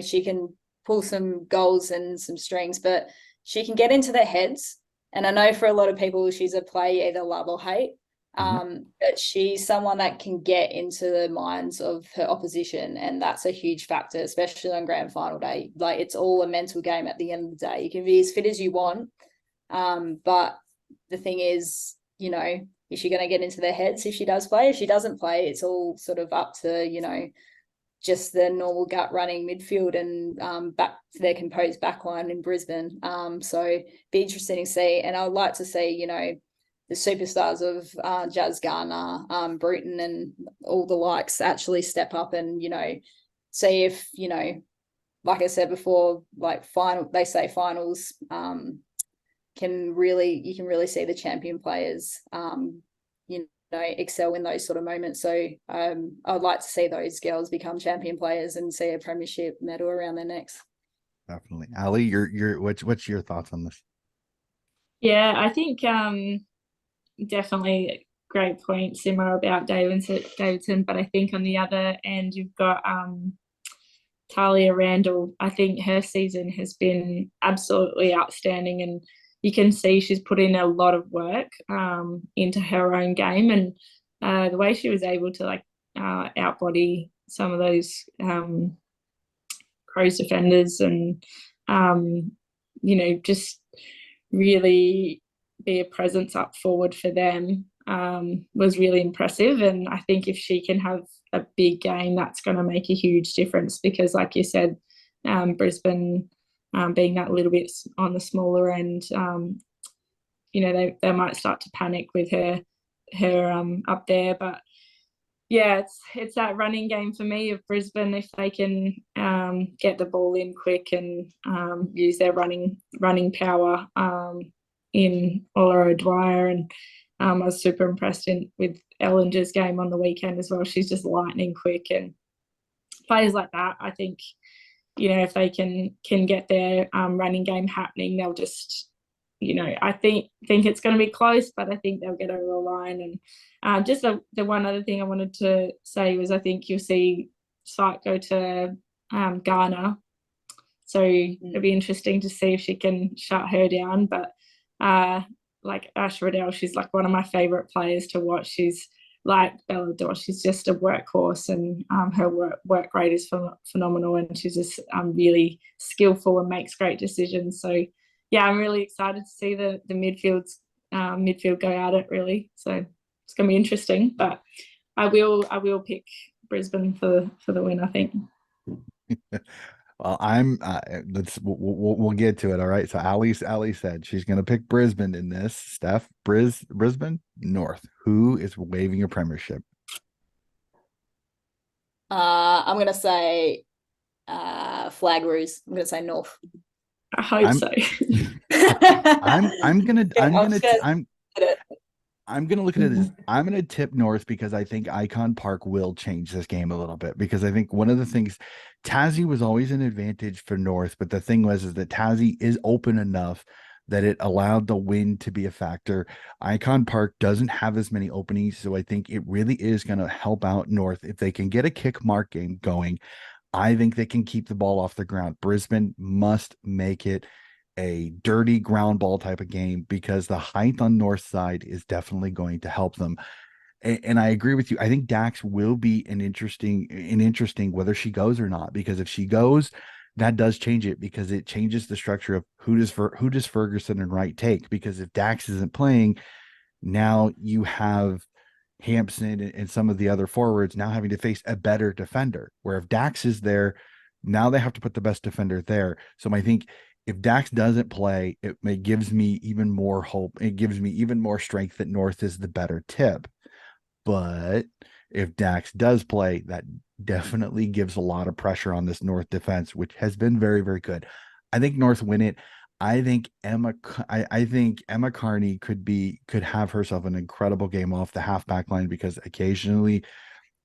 she can pull some goals and some strings, but she can get into their heads. And I know for a lot of people, she's a play you either love or hate. But she's someone that can get into the minds of her opposition, and that's a huge factor, especially on grand final day. Like, it's all a mental game at the end of the day. You can be as fit as you want, but the thing is, is she going to get into their heads if she does play? If she doesn't play, it's all sort of up to just the normal gut running midfield and back to their composed backline in Brisbane. So be interesting to see, and I'd like to see the superstars of Jazz Garner, Bruton, and all the likes actually step up and see if like I said before, like they say finals you can really see the champion players excel in those sort of moments. So I'd like to see those girls become champion players and see a premiership medal around their necks. Definitely. Ali, what's your thoughts on this? Yeah, I think definitely great point, Simmer, about Davidson, but I think on the other end you've got Talia Randall. I think her season has been absolutely outstanding, and you can see she's put in a lot of work into her own game, and the way she was able to outbody some of those Crows defenders and just really be a presence up forward for them was really impressive. And I think if she can have a big game, that's going to make a huge difference, because like you said, Brisbane being that little bit on the smaller end, they might start to panic with her up there. But yeah, it's that running game for me of Brisbane. If they can get the ball in quick and use their running power in Olara Dwyer, and I was super impressed with Ellinger's game on the weekend as well. She's just lightning quick, and players like that, I think, if they can get their running game happening, they'll just, I think it's going to be close, but I think they'll get over the line. And just the one other thing I wanted to say was I think you'll see Sight go to Garner. So it'll be interesting to see if she can shut her down. But like Ash Riddell, she's like one of my favourite players to watch. She's like Bella Dawes, she's just a workhorse, and her work rate is phenomenal, and she's just really skillful and makes great decisions. So yeah, I'm really excited to see the midfield go at it, really. So it's going to be interesting, but I will pick Brisbane for the win, I think. Well, we'll get to it. All right. So Ali said she's going to pick Brisbane in this. Steph, Brisbane, North. Who is waving a premiership? I'm going to say Flagroos. I'm going to say North. I hope so. I'm gonna look at it as I'm gonna tip North, because I think Icon Park will change this game a little bit, because I think one of the things, Tassie was always an advantage for North, but the thing was that Tassie is open enough that it allowed the wind to be a factor. Icon Park doesn't have as many openings, so I think it really is going to help out North if they can get a kick mark game going. I think they can keep the ball off the ground. Brisbane must make it a dirty ground ball type of game, because the height on North side is definitely going to help them. And I agree with you. I think Dax will be an interesting whether she goes or not, because if she goes, that does change it, because it changes the structure of who does Ferguson and Wright take, because if Dax isn't playing, now you have Hampson and some of the other forwards now having to face a better defender, where if Dax is there, now they have to put the best defender there. So I think if Dax doesn't play, it gives me even more hope. It gives me even more strength that North is the better tip. But if Dax does play, that definitely gives a lot of pressure on this North defense, which has been very, very good. I think North win it. I think Emma Carney could have herself an incredible game off the halfback line, because occasionally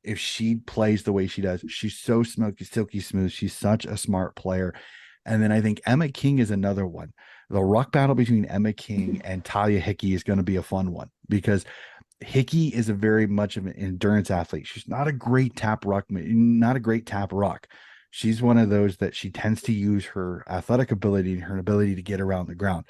if she plays the way she does. She's so smoky, silky smooth. She's such a smart player. And then I think Emma King is another one. The ruck battle between Emma King and Talia Hickey is going to be a fun one because Hickey is a very much of an endurance athlete. She's not a great tap ruck, not a great tap ruck. She's one of those that she tends to use her athletic ability and her ability to get around the ground.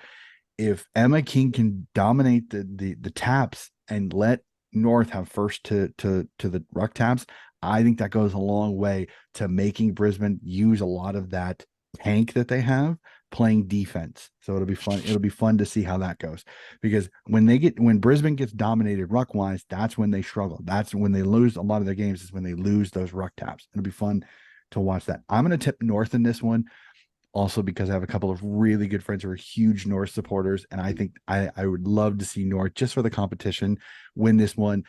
If Emma King can dominate the taps and let North have first to the ruck taps, I think that goes a long way to making Brisbane use a lot of that tank that they have playing defense. So it'll be fun. It'll be fun to see how that goes because when Brisbane gets dominated ruck wise, that's when they struggle. That's when they lose a lot of their games, is when they lose those ruck taps. It'll be fun to watch that. I'm going to tip North in this one also because I have a couple of really good friends who are huge North supporters. And I think I would love to see North, just for the competition, win this one,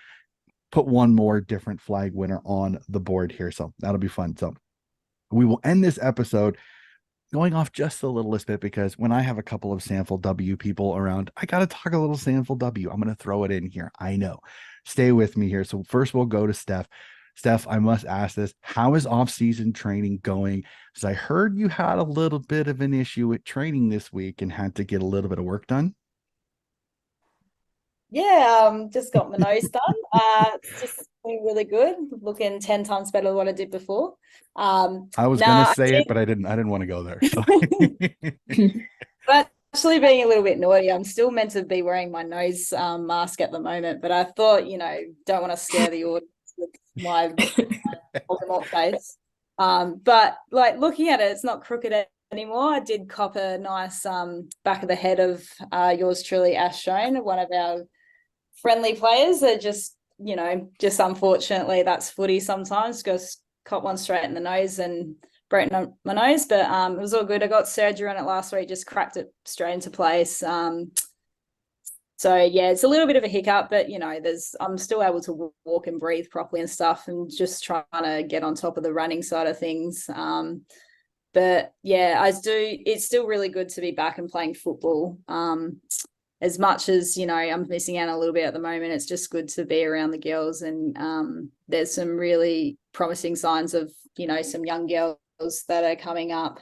put one more different flag winner on the board here. So that'll be fun. So we will end this episode going off just a littlest bit because when I have a couple of AFLW people around, I got to talk a little AFLW. I'm going to throw it in here. I know. Stay with me here. So first we'll go to Steph. Steph, I must ask this. How is off-season training going? Because I heard you had a little bit of an issue with training this week and had to get a little bit of work done. Yeah, just got my nose done. It's just been really good, looking 10 times better than what I did before. I was gonna say it, but I didn't want to go there. So. But actually being a little bit naughty, I'm still meant to be wearing my nose mask at the moment, but I thought, don't want to scare the audience with my Voldemort face. But like looking at it, it's not crooked anymore. I did cop a nice back of the head of yours truly, Ash Shone, one of our friendly players. That just unfortunately that's footy sometimes. Just caught one straight in the nose and broken my nose, but it was all good. I got surgery on it last week, just cracked it straight into place. So yeah, it's a little bit of a hiccup, but I'm still able to walk and breathe properly and stuff, and just trying to get on top of the running side of things. But yeah, it's still really good to be back and playing football. As much as, I'm missing out a little bit at the moment, it's just good to be around the girls. And there's some really promising signs of, some young girls that are coming up.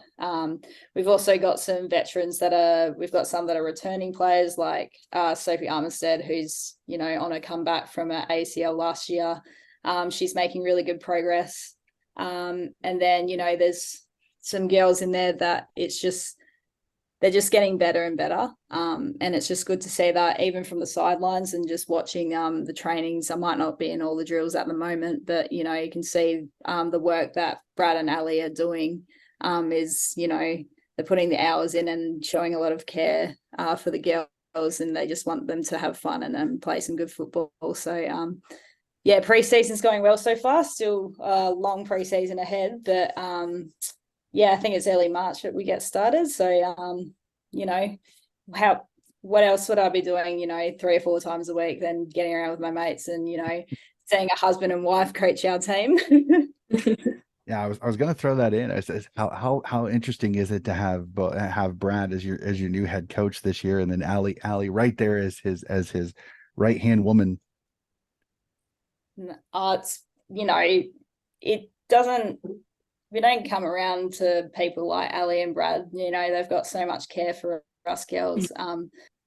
We've also got some veterans we've got some that are returning players like Sophie Armistead, who's, on a comeback from an ACL last year. She's making really good progress. And then, there's some girls in there that they're just getting better and better. And it's just good to see that even from the sidelines and just watching the trainings. I might not be in all the drills at the moment, but, you can see the work that Brad and Ali are doing is, they're putting the hours in and showing a lot of care for the girls, and they just want them to have fun and play some good football. So, yeah, pre-season's going well so far. Still a long pre-season ahead, but yeah, I think it's early March that we get started. So, what else would I be doing, 3 or 4 times a week, then getting around with my mates and, seeing a husband and wife coach our team. Yeah, I was going to throw that in. I said, how interesting is it to have Brad as your new head coach this year, and then Ali right there as his right hand woman. It's it doesn't. We don't come around to people like Ali and Brad. They've got so much care for us girls.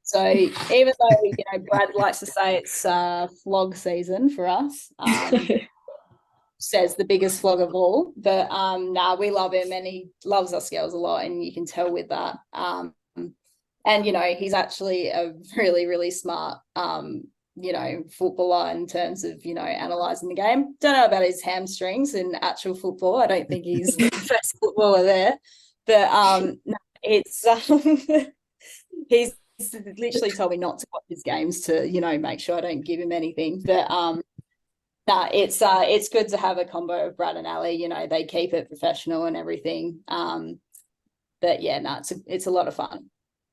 So even though Brad likes to say it's flog season for us. Says the biggest flog of all, but we love him and he loves us girls a lot, and you can tell with that. And he's actually a really, really smart footballer in terms of analyzing the game. Don't know about his hamstrings in actual football. I don't think he's the best footballer there, but it's he's literally told me not to watch his games to make sure I don't give him anything, but it's good to have a combo of Brad and Ali. They keep it professional and everything. But yeah, it's a lot of fun.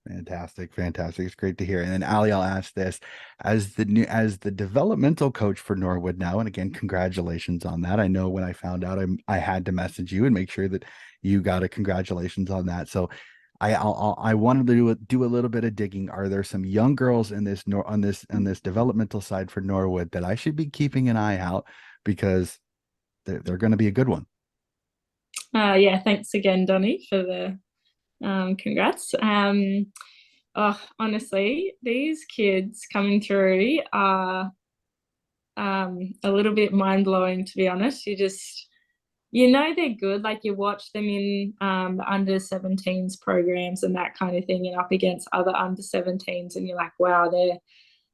Fantastic. It's great to hear. And then Ali, I'll ask this as the developmental coach for Norwood now. And again, congratulations on that. I know when I found out, I had to message you and make sure that you got a congratulations on that. So I wanted to do a little bit of digging. Are there some young girls in this on this developmental side for Norwood that I should be keeping an eye out? Because they're going to be a good one. Yeah, thanks again, Donny, for the congrats. Honestly, these kids coming through are a little bit mind-blowing, to be honest. They're good. Like, you watch them in the under 17s programs and that kind of thing, and up against other under 17s, and you're like, wow,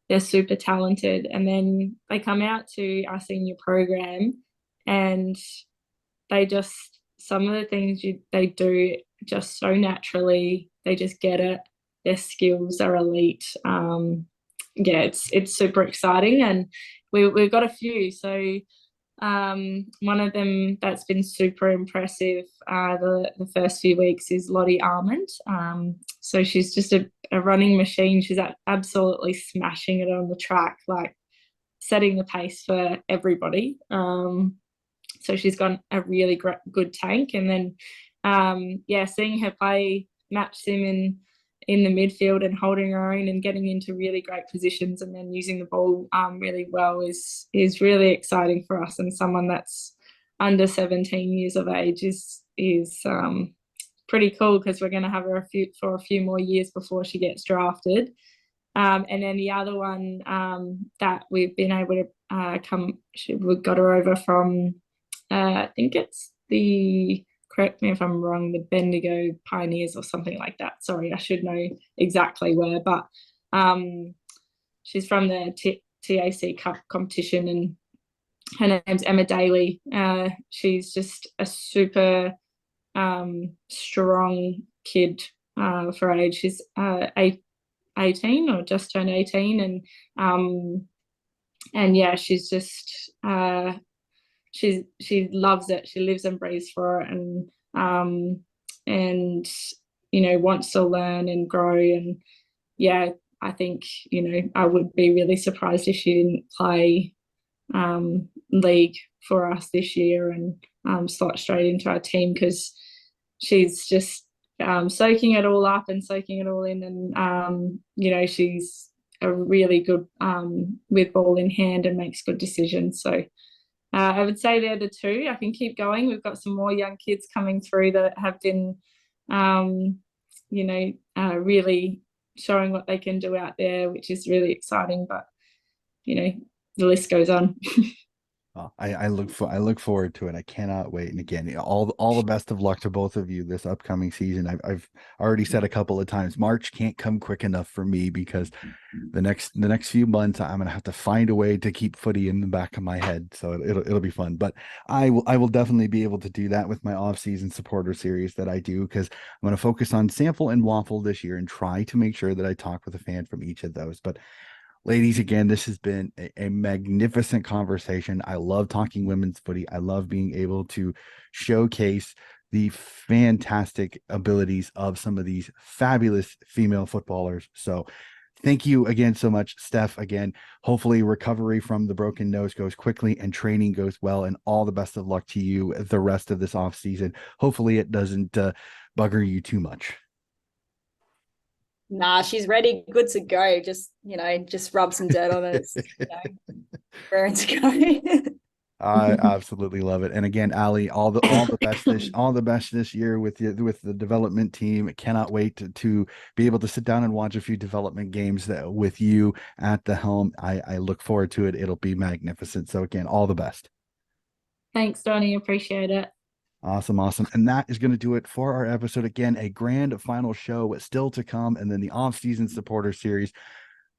they're super talented. And then they come out to our senior program, and some of the things they do just so naturally. They just get it. Their skills are elite. It's super exciting, and we've got a few. So one of them that's been super impressive the first few weeks is Lottie Armand. So she's just a running machine. She's absolutely smashing it on the track, like setting the pace for everybody. So she's got a really good tank. And then seeing her play match sim in the midfield and holding her own and getting into really great positions and then using the ball really well is really exciting for us. And someone that's under 17 years of age is pretty cool, because we're going to have her for a few more years before she gets drafted. And then the other one that we've been able to we got her over from I think it's correct me if I'm wrong, the Bendigo Pioneers or something like that. Sorry, I should know exactly where, but she's from the TAC Cup competition, and her name's Emma Daly. She's just a super strong kid for her age. She's 18 or just turned 18, and yeah, she's just she loves it. She lives and breathes for it, and wants to learn and grow. And yeah, I think I would be really surprised if she didn't play league for us this year and slot straight into our team, because she's just soaking it all up and soaking it all in, and she's a really good with ball in hand and makes good decisions. So I would say they're the two. I can keep going. We've got some more young kids coming through that have been, really showing what they can do out there, which is really exciting. But, the list goes on. Well, I look forward to it. I cannot wait. And again, all the best of luck to both of you this upcoming season. I've already said a couple of times, March can't come quick enough for me, because the next few months I'm gonna have to find a way to keep footy in the back of my head. So it'll be fun. But I will definitely be able to do that with my off-season supporter series that I do, because I'm gonna focus on sample and waffle this year and try to make sure that I talk with a fan from each of those. But ladies, again, this has been a magnificent conversation. I love talking women's footy. I love being able to showcase the fantastic abilities of some of these fabulous female footballers. So thank you again so much, Steph. Again, hopefully recovery from the broken nose goes quickly and training goes well, and all the best of luck to you the rest of this off season. Hopefully it doesn't bugger you too much. Nah, she's ready, good to go. Just rub some dirt on it. Raring to go. I absolutely love it. And again, Ali, all the best this year with the development team. Cannot wait to be able to sit down and watch a few development games with you at the helm. I look forward to it. It'll be magnificent. So again, all the best. Thanks, Donnie. Appreciate it. Awesome. And that is going to do it for our episode. Again, a grand final show still to come, and then the off-season supporter series.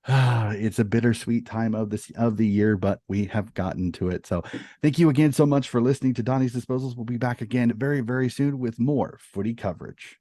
It's a bittersweet time of the year, but we have gotten to it. So thank you again so much for listening to Donnie's Disposals. We'll be back again very, very soon with more footy coverage.